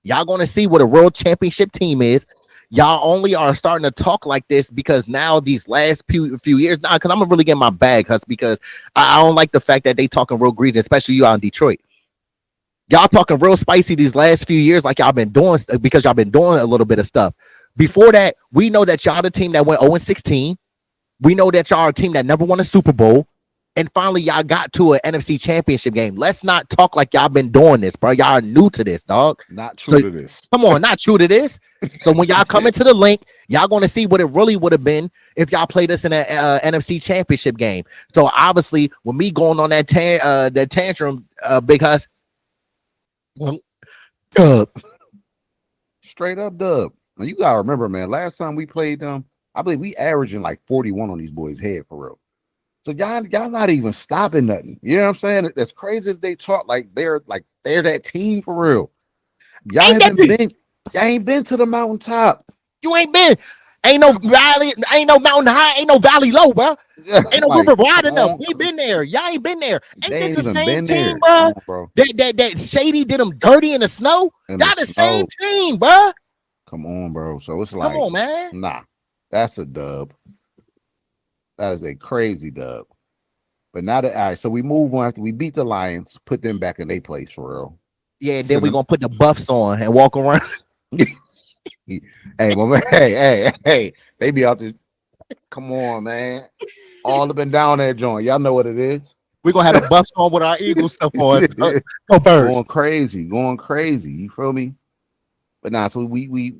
Y'all gonna see what a world championship team is. Y'all only are starting to talk like this because now these last few years, now because I'm gonna really get my bag, Hus, because I don't like the fact that they talking real greasy, especially you out in Detroit. Y'all talking real spicy these last few years, like y'all been doing, because y'all been doing a little bit of stuff. Before that, we know that y'all the team that went 0-16. We know that y'all are a team that never won a Super Bowl. And finally, y'all got to an NFC championship game. Let's not talk like y'all been doing this, bro. Y'all are new to this, dog. Not true to this. Come on, not true to this. So when y'all come into the link, y'all going to see what it really would have been if y'all played us in an NFC championship game. So obviously, with me going on that tantrum, Big Hus, dub. Straight up dub. Now you gotta remember, man, last time we played them, I believe we averaging like 41 on these boys' head for real. So y'all not even stopping nothing. You know what I'm saying? As crazy as they talk, like they're that team for real. Y'all ain't been to the mountaintop. You ain't been. Ain't no valley, ain't no mountain high, ain't no valley low, bro. Ain't no river wide enough. We been there. Y'all ain't been there. Ain't this the same team, bro? That Shady did them dirty in the snow. Y'all the same team, bro. Come on, bro. So it's like, come on, man. Nah, that's a dub. That is a crazy dub. But now that, all right, so we move on after we beat the Lions, put them back in their place for real. Yeah, then we're gonna put the buffs on and walk around. Hey, well, hey, they be out there. Come on, man. All up and down that joint. Y'all know what it is. We're gonna have the buffs on with our Eagle stuff on. Go Birds. Going crazy. You feel me? But nah, so we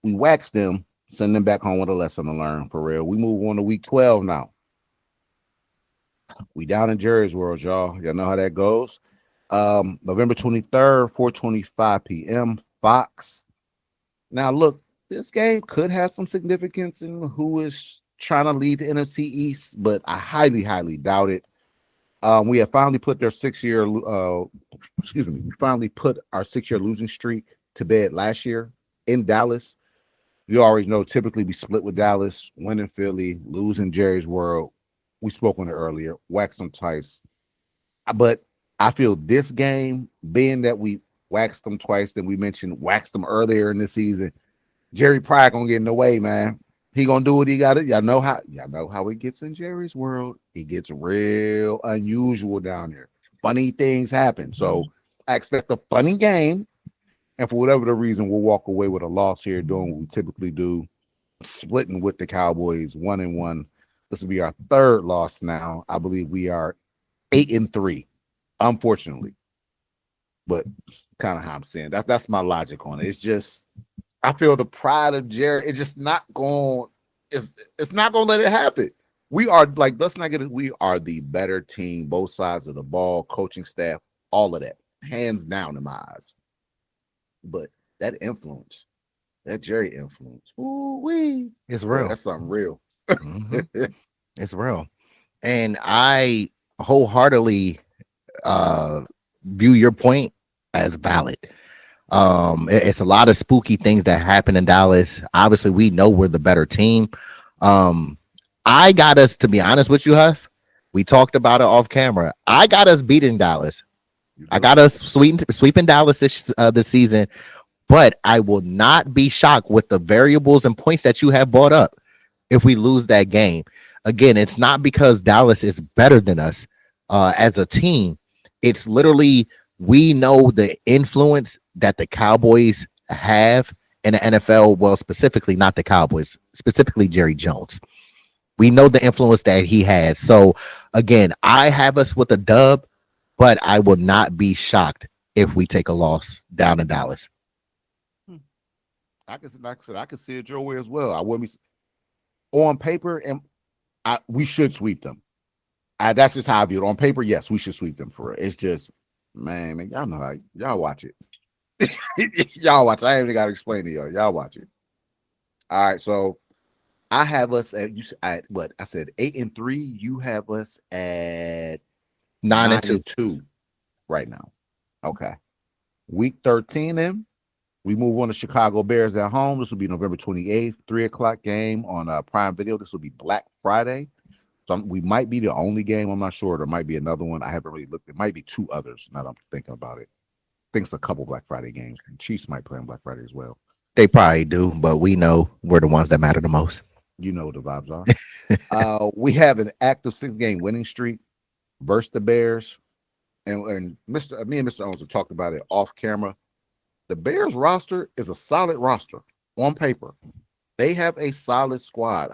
wax them, send them back home with a lesson to learn for real. We move on to week 12 now. We down in Jerry's World, y'all. Y'all know how that goes. November 23rd, 4:25 p.m. Fox. Now, look, this game could have some significance in who is trying to lead the NFC East, but I highly, highly doubt it. We have finally put their 6-year, we finally put our 6-year losing streak to bed last year in Dallas. You always know, typically we split with Dallas, win in Philly, lose in Jerry's World. We spoke on it earlier, wax them twice. But I feel this game, being that we waxed them twice, then we mentioned waxed them earlier in the season, Jerry Pryor gonna get in the way, man. He gonna do what he got. Y'all know how it gets in Jerry's world. It gets real unusual down there. Funny things happen. So I expect a funny game. And for whatever the reason, we'll walk away with a loss here, doing what we typically do, splitting with the Cowboys 1-1. This will be our third loss now. I believe we are 8-3, unfortunately. But kind of how I'm saying that's my logic on it. It's just, I feel the pride of Jerry. It's just not going. It's not going to let it happen. We are, like, let's not get it. We are the better team, both sides of the ball, coaching staff, all of that, hands down in my eyes. But that influence, that Jerry influence, it's real. That's something real. Mm-hmm. It's real, and I wholeheartedly view your point as valid. It's a lot of spooky things that happen in Dallas. Obviously, we know we're the better team. I got us, to be honest with you, Hus. We talked about it off camera. I got us beating Dallas. I got us sweeping Dallas this season, but I will not be shocked with the variables and points that you have brought up if we lose that game. again, it's not because Dallas is better than us as a team. It's literally we know the influence that the Cowboys have in the NFL. Well, specifically not the Cowboys, specifically Jerry Jones. We know the influence that he has. So again, I have us with a dub, but I will not be shocked if we take a loss down in Dallas. I can, like I said, I can see it your way as well. I wouldn't be on paper, and we should sweep them. That's just how I view it. On paper, yes, we should sweep them for it. It's just, man, y'all know how y'all watch it. Y'all watch it. I ain't even got to explain to y'all. Y'all watch it. All right, so I have us at what I said 8-3. You have us at 9-2 right now. Okay, week 13. Then we move on to Chicago Bears at home. This will be November 28th, 3:00 game on Prime Video. This will be Black Friday. So we might be the only game. I'm not sure. There might be another one. I haven't really looked. There might be two others. Now that I'm thinking about it. I think it's a couple Black Friday games. And Chiefs might play on Black Friday as well. They probably do, but we know we're the ones that matter the most. You know what the vibes are. We have an active 6-game winning streak versus the Bears. And me and Mr. Owens have talked about it off camera. The Bears roster is a solid roster on paper. They have a solid squad.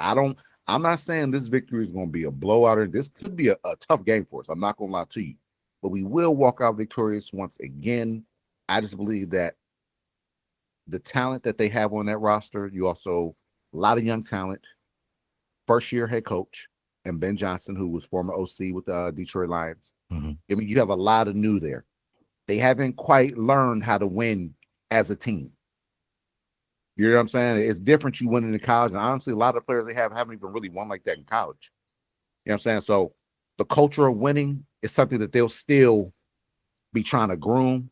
I'm not saying this victory is going to be a blowout, or this could be a tough game for us. I'm not going to lie to you, but we will walk out victorious once again. I just believe that the talent that they have on that roster, you also a lot of young talent, first-year head coach, and Ben Johnson, who was former OC with the Detroit Lions. Mm-hmm. I mean, you have a lot of new there. They haven't quite learned how to win as a team. You know what I'm saying? It's different you winning in college. And honestly, a lot of players they haven't even really won like that in college. You know what I'm saying? So the culture of winning is something that they'll still be trying to groom.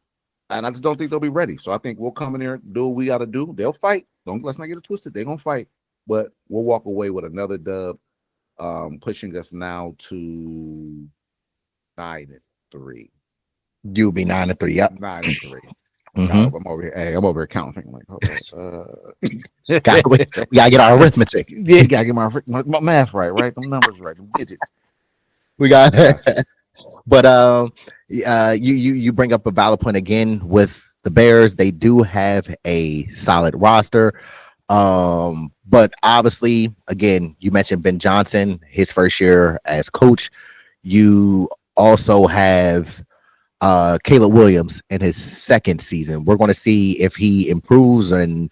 And I just don't think they'll be ready. So I think we'll come in there, do what we got to do. They'll fight. Let's not get it twisted. They're going to fight. But we'll walk away with another dub, pushing us now to 9-3. You'll be 9-3. Yep. 9-3. Mm-hmm. I'm over here. Hey, I'm over here counting. I'm like, we gotta get our arithmetic. Yeah, gotta get my math right? Them numbers right, them digits. We got but you bring up a valid point again with the Bears. They do have a solid roster. But obviously, again, you mentioned Ben Johnson, his first year as coach. You also have Caleb Williams in his second season. We're going to see if he improves and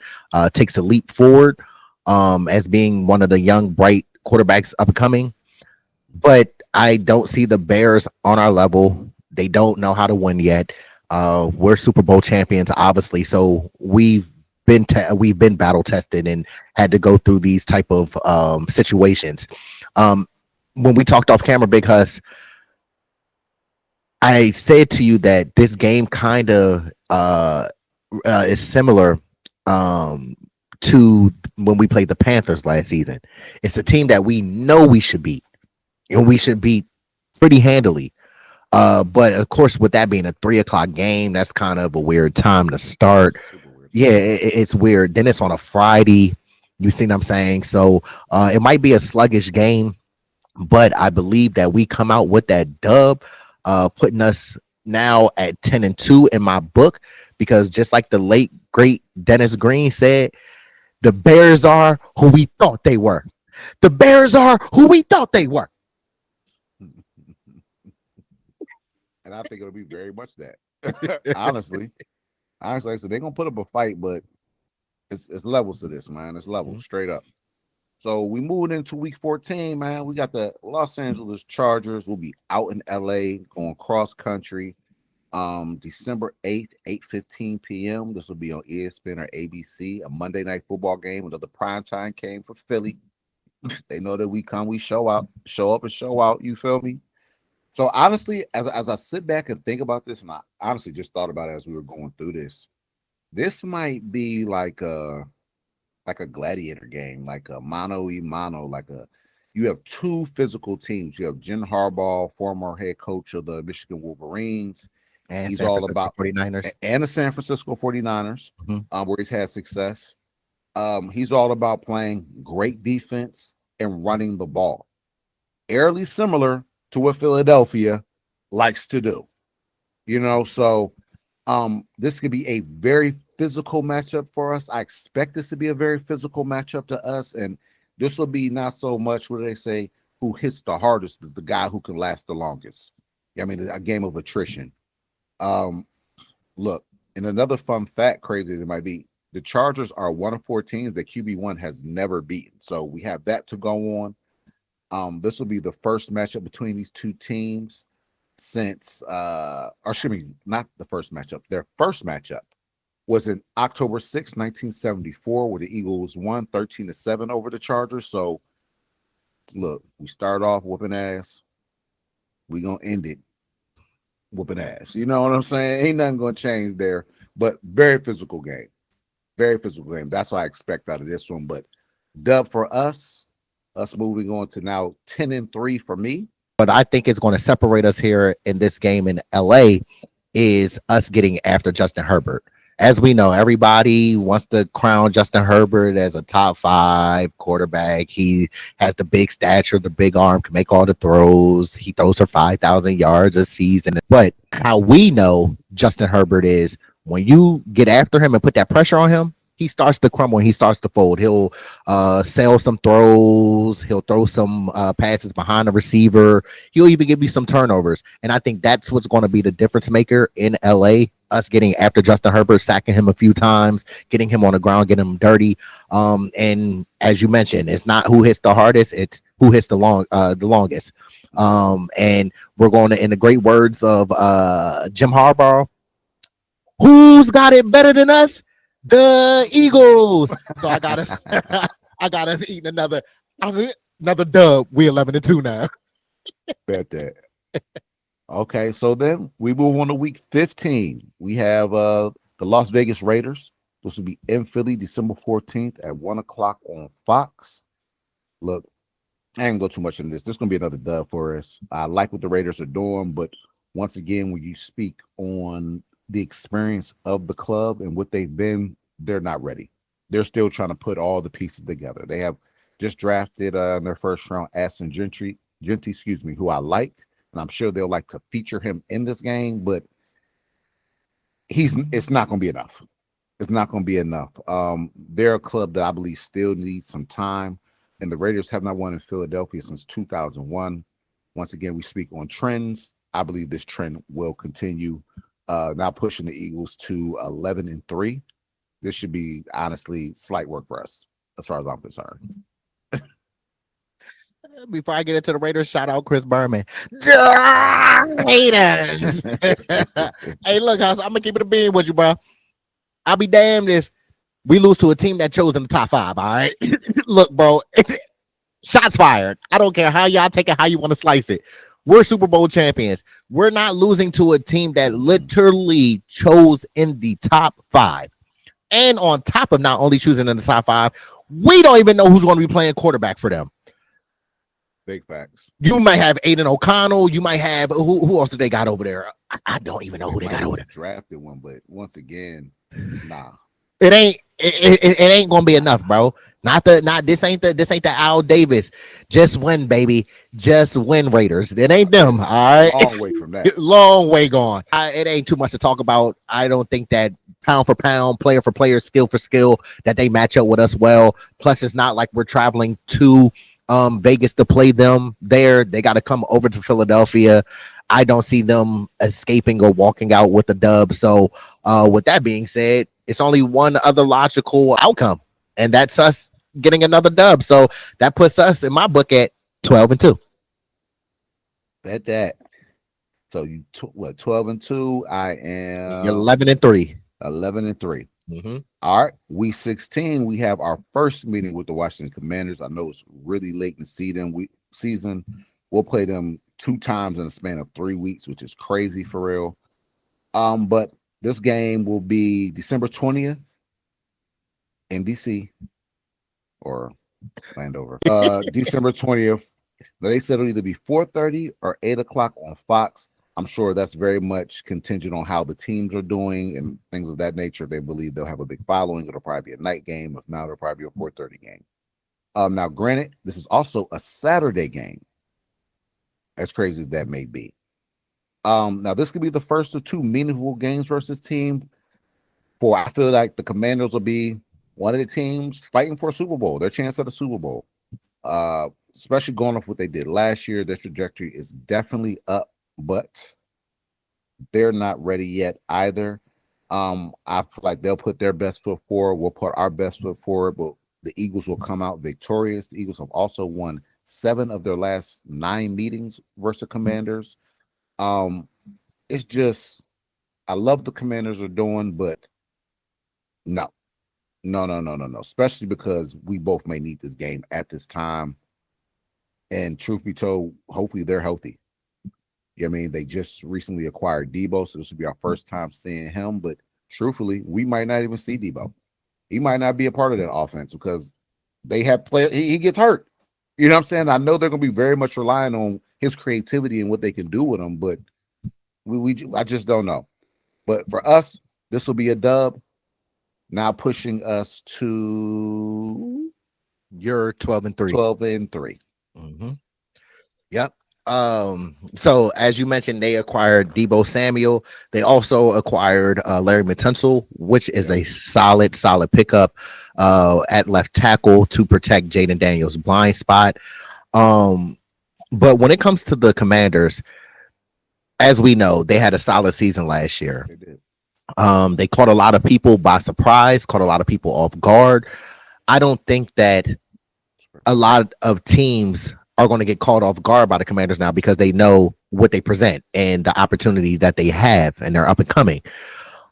takes a leap forward as being one of the young, bright quarterbacks upcoming. But I don't see the Bears on our level. They don't know how to win yet. We're Super Bowl champions, obviously, so we've been battle tested and had to go through these type of situations. When we talked off camera, Big Huss, I said to you that this game kind of is similar to when we played the Panthers last season. It's a team that we know we should beat, and we should beat pretty handily. But of course, with that being a 3:00 game, that's kind of a weird time to start. Yeah, it's weird. Then it's on a Friday. You see what I'm saying? So it might be a sluggish game, but I believe that we come out with that dub, putting us now at 10-2 in my book, because just like the late great Dennis Green said, the Bears are who we thought they were. The Bears are who we thought they were. And I think it'll be very much that. Honestly, like I said, they're gonna put up a fight, but it's levels to this, man. It's levels straight up. So we moved into week 14, man. We got the Los Angeles Chargers. We'll be out in LA going cross country. December 8th, 8:15 p.m. This will be on ESPN or ABC, a Monday night football game. Another primetime game for Philly. They know that we come, we show up and show out. You feel me? So honestly, as I sit back and think about this, and I honestly just thought about it as we were going through this, this might be like a gladiator game, like a mano-a-mano, you have two physical teams. You have Jim Harbaugh, former head coach of the Michigan Wolverines, and he's San all Francisco about 49ers and the San Francisco 49ers, where he's had success. He's all about playing great defense and running the ball. eerily similar to what Philadelphia likes to do. So this could be a very physical matchup for us. I expect this to be a very physical matchup to us, and this will be not so much what they say who hits the hardest, but the guy who can last the longest. I mean, a game of attrition. Look, and another fun fact, crazy as it might be, the Chargers are one of 4 teams that QB1 has never beaten. So we have that to go on. This will be the first matchup between these two teams since or excuse me, not the first matchup. Their first matchup was in October 6, 1974, where the Eagles won 13-7 over the Chargers. So look, we start off whooping ass. We gonna end it whooping ass. You know what I'm saying? Ain't nothing gonna change there. But very physical game. Very physical game. That's what I expect out of this one. But dub for us moving on to now 10-3 for me. But I think it's going to separate us here in this game in LA is us getting after Justin Herbert. As we know, everybody wants to crown Justin Herbert as a top 5 quarterback. He has the big stature, the big arm, can make all the throws. He throws for 5,000 yards a season. But how we know Justin Herbert is when you get after him and put that pressure on him, he starts to crumble and he starts to fold. He'll sell some throws. He'll throw some passes behind the receiver. He'll even give you some turnovers. And I think that's what's going to be the difference maker in LA. Us getting after Justin Herbert, sacking him a few times, getting him on the ground, getting him dirty. And as you mentioned, it's not who hits the hardest, it's who hits the longest. And we're going to, in the great words of Jim Harbaugh, who's got it better than us? The Eagles. So I got us eating another dub. We 11-2 now. Bet that. Okay, so then we move on to week 15. We have the Las Vegas Raiders. This will be in Philly, December 14th at 1:00 on Fox. Look, I ain't gonna go too much into this. This is gonna be another dub for us. I like what the Raiders are doing, but once again, when you speak on the experience of the club and what they've been, they're not ready. They're still trying to put all the pieces together. They have just drafted in their first round Aston Gentry, who I like. And I'm sure they'll like to feature him in this game, but it's not going to be enough. It's not going to be enough. They're a club that I believe still needs some time, and the Raiders have not won in Philadelphia since 2001. Once again, we speak on trends. I believe this trend will continue. Now pushing the Eagles to 11-3. This should be honestly slight work for us, as far as I'm concerned. Before I get into the Raiders, shout out Chris Berman. Haters. Hey, look, I'm gonna keep it a bean with you, bro. I'll be damned if we lose to a team that chose in the top 5. All right. Look, bro. Shots fired. I don't care how y'all take it, how you want to slice it. We're Super Bowl champions. We're not losing to a team that literally chose in the top 5. And on top of not only choosing in the top 5, we don't even know who's going to be playing quarterback for them. Big facts. You might have Aiden O'Connell. You might have who else did they got over there? I don't even know who they got over there. Drafted one, but once again, nah. It ain't gonna be enough, bro. This ain't the Al Davis. Just win, baby. Just win, Raiders. It ain't them. All right. Long way from that. Long way gone. It ain't too much to talk about. I don't think that pound for pound, player for player, skill for skill, that they match up with us well. Plus, it's not like we're traveling to Vegas to play them there. They got to come over to Philadelphia. I don't see them escaping or walking out with a dub. So with that being said, it's only one other logical outcome, and that's us getting another dub. So that puts us in my book at 12-2. Bet that. So you 12-2. I am 11-3. 11-3. Mm-hmm. All right. Week 16, we have our first meeting with the Washington Commanders. I know it's really late in the season. We'll play them 2 times in a span of 3 weeks, which is crazy for real. But this game will be December 20th in DC or Landover. December 20th. They said it'll either be 4:30 or 8:00 on Fox. I'm sure that's very much contingent on how the teams are doing and things of that nature. They believe they'll have a big following. It'll probably be a night game. If not, it'll probably be a 4:30 game. Now, granted, this is also a Saturday game. as crazy as that may be. Now this could be the first of two meaningful games versus team. For I feel like the Commanders will be one of the teams fighting for a Super Bowl, their chance at a Super Bowl. Especially going off what they did last year, their trajectory is definitely up, but they're not ready yet either. I feel like they'll put their best foot forward. We'll put our best foot forward, but the Eagles will come out victorious. The Eagles have also won 7 of their last 9 meetings versus Commanders. It's just, I love the Commanders are doing, but no. Especially because we both may need this game at this time. And truth be told, hopefully they're healthy. You know what I mean? They just recently acquired Debo, so this will be our first time seeing him. But truthfully, we might not even see Debo. He might not be a part of that offense because they have players. He gets hurt. You know what I'm saying? I know they're going to be very much relying on his creativity and what they can do with him, but I just don't know. But for us, this will be a dub. Now pushing us to You're 12-3. 12-3. Mm-hmm. Yep. So as you mentioned, they acquired Debo Samuel. They also acquired Larry Tunsil, which is a solid pickup at left tackle to protect Jaden Daniels' blind spot. But when it comes to the Commanders, as we know, they had a solid season last year. They did. They caught a lot of people by surprise, caught a lot of people off guard. I don't think that a lot of teams are going to get caught off guard by the Commanders now because they know what they present and the opportunity that they have, and they're up and coming.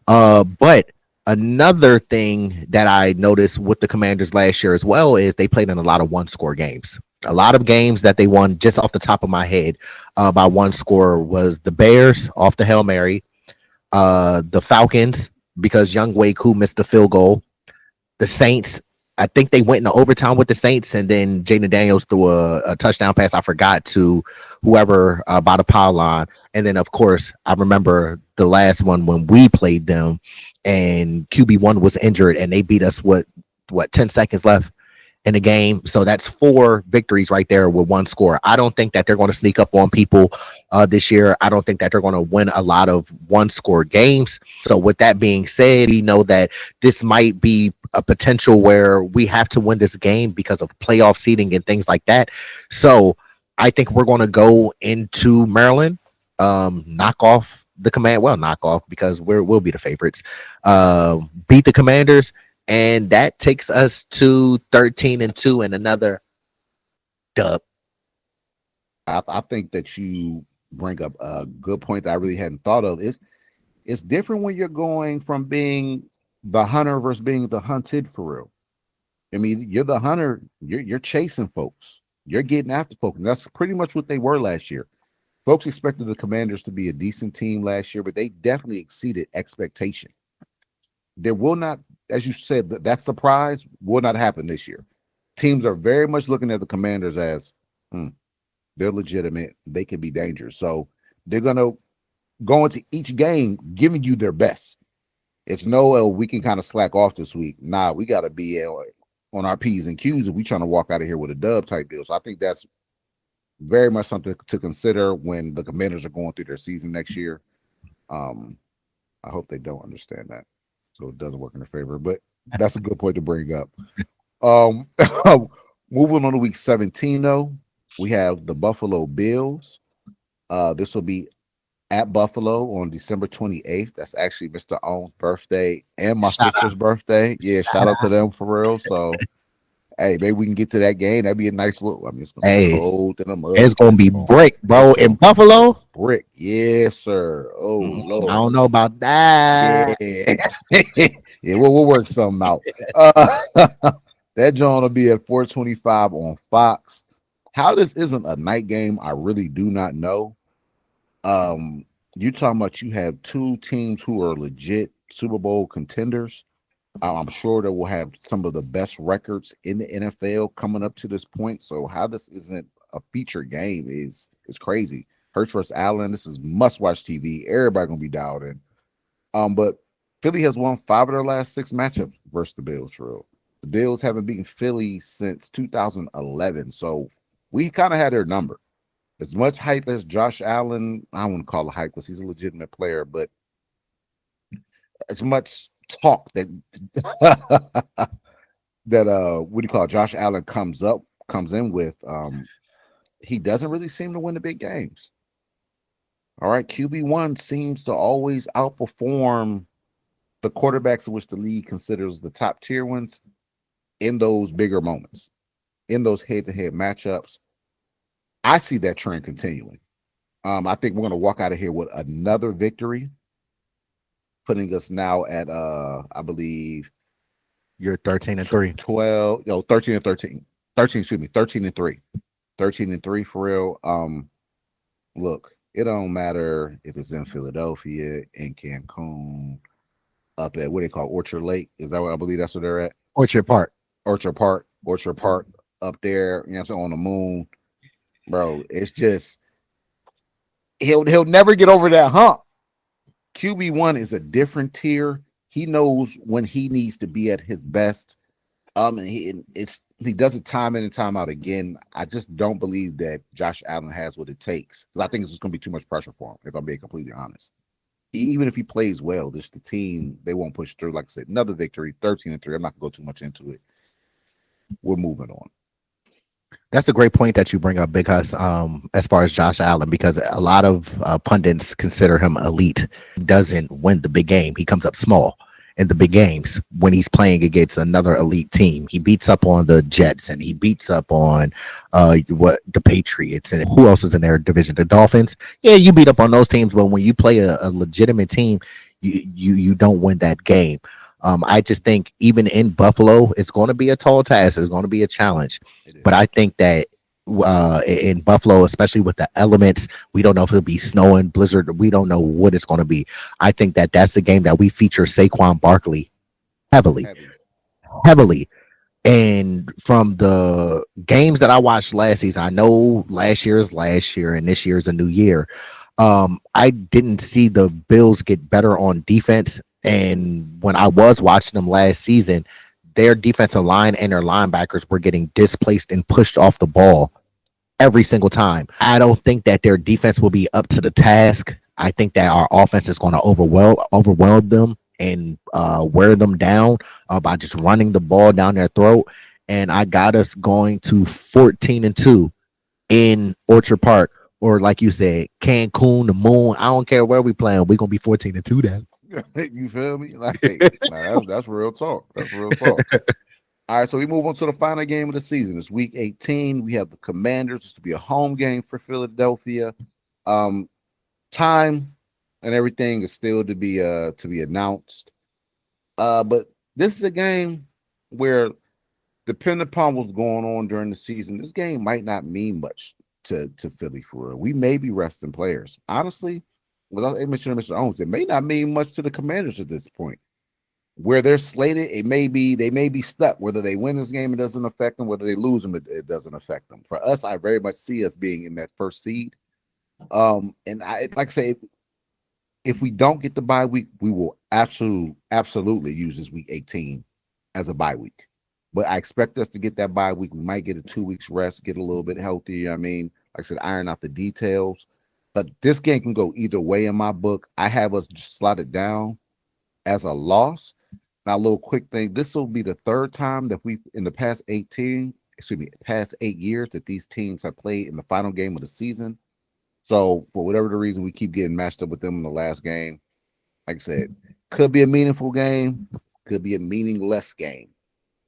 But another thing that I noticed with the Commanders last year as well is they played in a lot of one-score games. A lot of games that they won, just off the top of my head, by one score was the Bears off the Hail Mary, the Falcons because Young Wei Koo missed the field goal, the Saints. I think they went into overtime with the Saints, and then Jaden Daniels threw a touchdown pass, I forgot, to whoever by the pylon. And then, of course, I remember the last one when we played them, and QB1 was injured, and they beat us, what 10 seconds left in the game. So that's 4 victories right there with one score. I don't think that they're going to sneak up on people this year. I don't think that they're going to win a lot of one-score games. So with that being said, we know that this might be a potential where we have to win this game because of playoff seeding and things like that. So I think we're going to go into Maryland, knock off the knock off because we'll be the favorites, beat the Commanders, and that takes us to 13-2 and another dub. I think that you bring up a good point that I really hadn't thought of. It's different when you're going from being the hunter versus being the hunted for real. I mean, you're the hunter, you're chasing folks, you're getting after folks. And that's pretty much what they were last year. Folks expected the Commanders to be a decent team last year, but they definitely exceeded expectation. There will not, as you said, that surprise will not happen this year. Teams are very much looking at the Commanders as they're legitimate. They can be dangerous. So they're going to go into each game giving you their best. It's no, we can kind of slack off this week. Nah, we got to be on our P's and Q's if we trying to walk out of here with a dub type deal. So I think that's very much something to consider when the Commanders are going through their season next year. I hope they don't understand that, so it doesn't work in their favor. But that's a good point to bring up. Moving on to week 17, though, we have the Buffalo Bills. This will be at Buffalo on December 28th. That's actually Mr. Owen's birthday and my sister's birthday. Yeah, shout out to them for real. So, hey, maybe we can get to that game. That'd be a nice look. I mean, it's gonna be cold in the mud. It's gonna be brick, bro, in Buffalo. Brick, yes, sir. Oh Lord, I don't know about that. Yeah, yeah, we'll work something out. That joint will be at 4:25 on Fox. How this isn't a night game, I really do not know. You're talking about you have two teams who are legit Super Bowl contenders. I'm sure that we'll have some of the best records in the NFL coming up to this point. So how this isn't a feature game is crazy. Hurts versus Allen. This is must-watch TV. Everybody gonna be dialed in. But Philly has won 5 of their last 6 matchups versus the Bills. For real, the Bills haven't beaten Philly since 2011. So we kind of had their number. as much hype as Josh Allen, I wouldn't call it hype because he's a legitimate player, but as much talk that what do you call it, Josh Allen comes in with, he doesn't really seem to win the big games. All right, QB1 seems to always outperform the quarterbacks in which the league considers the top tier ones in those bigger moments, in those head-to-head matchups. I see that trend continuing. I think we're going to walk out of here with another victory, putting us now at I believe you're 13-3. 12, 13 and 13. 13, excuse me, 13 and 3. 13 and 3 for real. Look, it don't matter if it's in Philadelphia, in Cancun, up at what they call Orchard Lake. Is that what I believe that's where they're at? Orchard Park up there, you know what I'm saying, on the moon. Bro, it's just he'll never get over that hump. QB1 is a different tier. He knows when he needs to be at his best. And he does it time in and time out again. I just don't believe that Josh Allen has what it takes, because I think it's just going to be too much pressure for him, if I'm being completely honest. Even if he plays well, the team, they won't push through. Like I said, another victory, 13 and 3. I'm not going to go too much into it. We're moving on. That's a great point that you bring up, because as far as Josh Allen, because a lot of pundits consider him elite. He doesn't win the big game. He comes up small in the big games when he's playing against another elite team. He beats up on the Jets, and he beats up on the Patriots, and who else is in their division? The Dolphins. Yeah, you beat up on those teams, but when you play a legitimate team, you don't win that game. I just think even in Buffalo, it's going to be a tall task. It's going to be a challenge. But I think that in Buffalo, especially with the elements, we don't know if it'll be snowing, blizzard. We don't know what it's going to be. I think that that's the game that we feature Saquon Barkley heavily. And from the games that I watched last season, I know last year is last year and this year is a new year. I didn't see the Bills get better on defense. And when I was watching them last season, their defensive line and their linebackers were getting displaced and pushed off the ball every single time. I don't think that their defense will be up to the task. I think that our offense is going to overwhelm them and wear them down by just running the ball down their throat. And I got us going to 14-2 in Orchard Park, or like you said, Cancun, the moon. I don't care where we playing. We're going to be 14-2 then. You feel me? Like, that's real talk. That's real talk. All right, so we move on to the final game of the season. It's week 18. We have the Commanders. It's to be a home game for Philadelphia. Time and everything is still to be announced. But this is a game where, depending upon what's going on during the season, this game might not mean much to Philly for real. We may be resting players. Honestly, without mentioning Mr. Owens, it may not mean much to the Commanders at this point. Where they're slated, they may be stuck. Whether they win this game, it doesn't affect them. Whether they lose them, it doesn't affect them. For us, I very much see us being in that first seed. And I like I say, if we don't get the bye week, we will absolutely use this week 18 as a bye week. But I expect us to get that bye week. We might get a 2 weeks rest, get a little bit healthier. I mean, like I said, iron out the details. But this game can go either way in my book. I have us slotted down as a loss. Now, a little quick thing. This will be the third time that in the past 8 years that these teams have played in the final game of the season. So for whatever the reason, we keep getting matched up with them in the last game. Like I said, could be a meaningful game, could be a meaningless game.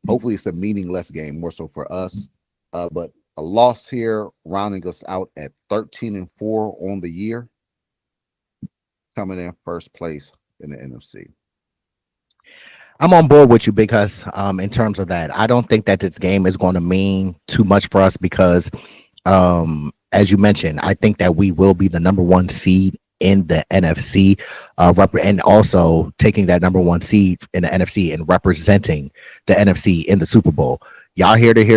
Hopefully it's a meaningless game, more so for us. But a loss here, rounding us out at 13-4 on the year, coming in first place in the NFC. I'm on board with you, because in terms of that, I don't think that this game is going to mean too much for us, because as you mentioned, I think that we will be the number one seed in the NFC, and also taking that number one seed in the NFC and representing the NFC in the Super Bowl. Y'all heard it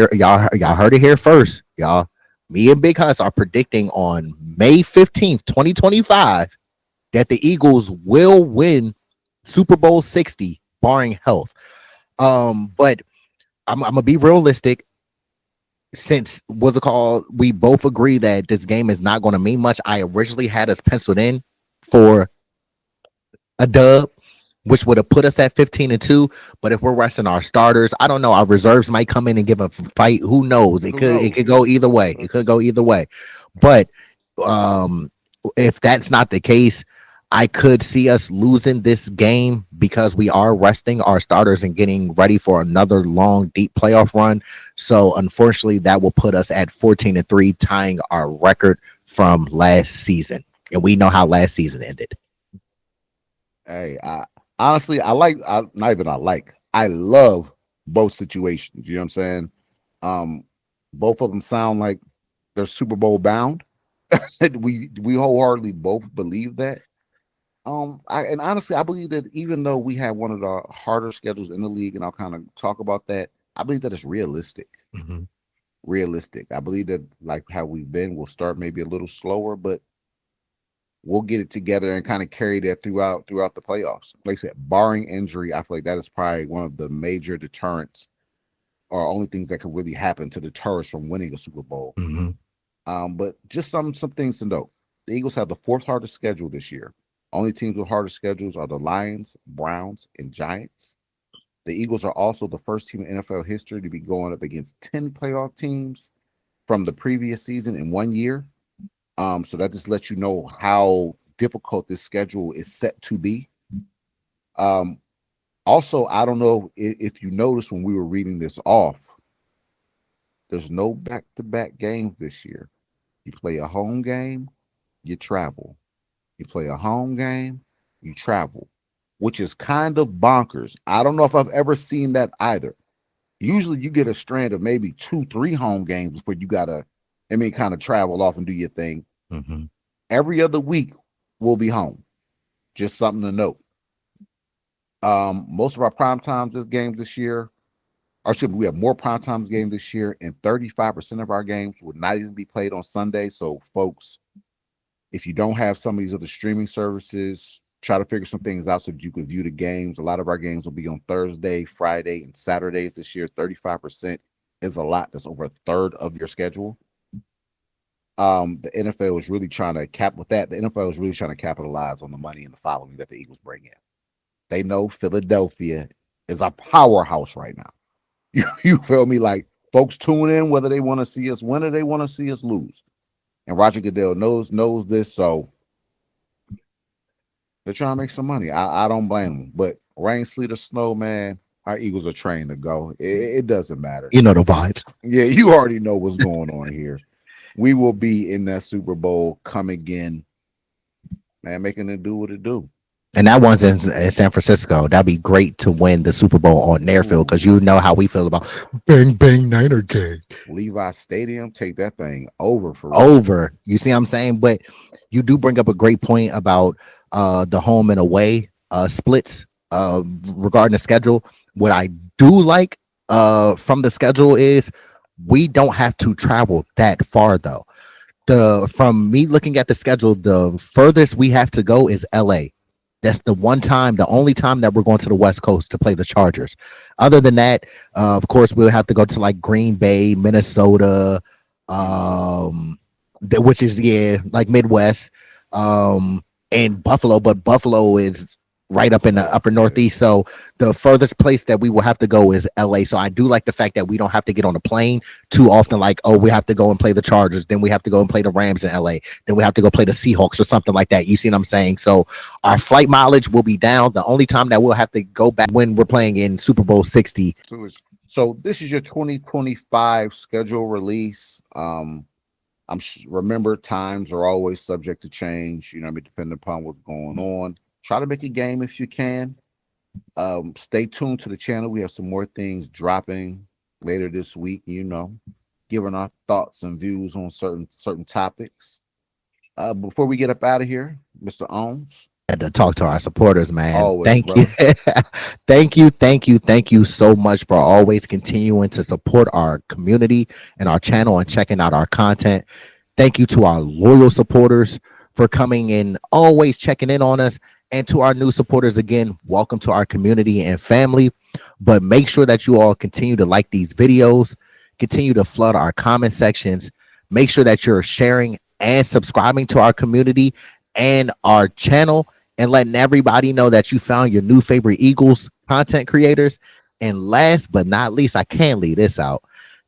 here first, y'all. Me and Big Huss are predicting on May 15th, 2025, that the Eagles will win Super Bowl 60, barring health. But I'm gonna be realistic. since what's it called, we both agree that this game is not going to mean much. I originally had us penciled in for a dub, which would have put us at 15-2. But if we're resting our starters, I don't know. Our reserves might come in and give a fight. Who knows? It could go either way. It could go either way. But if that's not the case, I could see us losing this game because we are resting our starters and getting ready for another long, deep playoff run. So unfortunately, that will put us at 14-3, tying our record from last season. And we know how last season ended. Hey, honestly, I love both situations. You know what I'm saying? Both of them sound like they're Super Bowl bound. we wholeheartedly both believe that. And honestly, I believe that even though we have one of the harder schedules in the league, and I'll kind of talk about that, I believe that it's realistic. Mm-hmm. Realistic. I believe that, like how we've been, we'll start maybe a little slower, but we'll get it together and kind of carry that throughout the playoffs. Like I said, barring injury, I feel like that is probably one of the major deterrents, or only things that could really happen to deter us from winning a Super Bowl. Mm-hmm. But just some things to note. The Eagles have the fourth hardest schedule this year. Only teams with harder schedules are the Lions, Browns, and Giants. The Eagles are also the first team in NFL history to be going up against 10 playoff teams from the previous season in 1 year. So that just lets you know how difficult this schedule is set to be. Also, I don't know if you noticed when we were reading this off, there's no back-to-back games this year. You play a home game, you travel. You play a home game, you travel, which is kind of bonkers. I don't know if I've ever seen that either. Usually you get a strand of maybe 2-3 home games before you gotta, kind of travel off and do your thing. Mm-hmm. Every other week we'll be home. Just something to note. Most of our prime times games this year, we have more prime times games this year, and 35% of our games would not even be played on Sunday. So folks, if you don't have some of these other streaming services, try to figure some things out so that you can view the games. A lot of our games will be on Thursday, Friday, and Saturdays this year. 35% is a lot. That's over a third of your schedule. The NFL is really trying to The NFL is really trying to capitalize on the money and the following that the Eagles bring in. They know Philadelphia is a powerhouse right now. You feel me? Like, folks tune in whether they want to see us win or they want to see us lose. And Roger Goodell knows this, so they're trying to make some money. I don't blame them. But rain, sleet, or snow, man, our Eagles are trained to go. It doesn't matter. You know the vibes. Yeah, you already know what's going on here. We will be in that Super Bowl come again, man, making it do what it do. And that one's in San Francisco. That'd be great to win the Super Bowl on their field, because you know how we feel about bang, bang, Niner gang. Levi Stadium, take that thing over for over. You see what I'm saying? But you do bring up a great point about the home and away splits regarding the schedule. What I do like from the schedule is we don't have to travel that far, though. From me looking at the schedule, the furthest we have to go is LA. That's the only time that we're going to the West Coast to play the Chargers. Other than that, of course, we'll have to go to like Green Bay, Minnesota, which is like Midwest, and Buffalo. But Buffalo is right up in the upper Northeast. So the furthest place that we will have to go is LA. So I do like the fact that we don't have to get on a plane too often. Like, oh, we have to go and play the Chargers. Then we have to go and play the Rams in LA. Then we have to go play the Seahawks or something like that. You see what I'm saying? So our flight mileage will be down. The only time that we'll have to go back when we're playing in Super Bowl 60. So this is your 2025 schedule release. Remember, times are always subject to change, depending upon what's going on. Try to make a game if you can. Stay tuned to the channel. We have some more things dropping later this week, giving our thoughts and views on certain topics. Before we get up out of here, Mr. Ohms. And to talk to our supporters, man. Always, thank you. Thank you so much for always continuing to support our community and our channel and checking out our content. Thank you to our loyal supporters for coming and always checking in on us. And to our new supporters, again, welcome to our community and family. But make sure that you all continue to like these videos, Continue to flood our comment sections. Make sure that you're sharing and subscribing to our community and our channel, and letting everybody know that you found your new favorite Eagles content creators. And last but not least, I can't leave this out.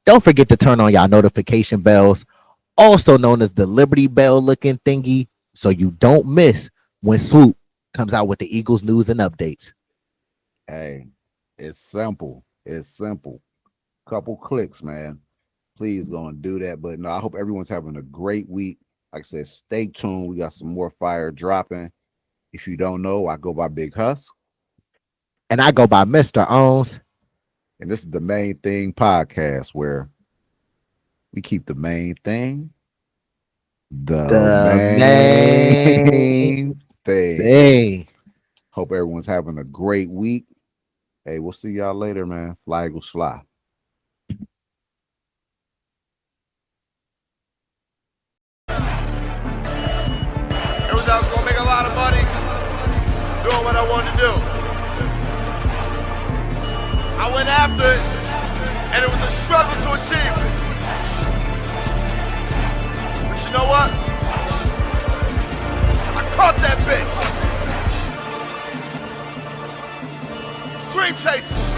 Don't forget to turn on y'all notification bells, also known as the Liberty Bell looking thingy, so you don't miss when Swoop comes out with the Eagles news and updates. Hey, it's simple. It's simple. Couple clicks, man. Please go and do that. But no, I hope everyone's having a great week. Like I said, stay tuned. We got some more fire dropping. If you don't know, I go by Big Husk. And I go by Mr. Owns. And this is the Main Thing podcast, where we keep the main thing the main thing. Hope everyone's having a great week. Hey, we'll see y'all later, man. Fly Eagles fly. It was I was gonna make a lot of money doing what I wanted to do. I went after it, and it was a struggle to achieve it. But you know what? I caught that bitch. Dream chasing.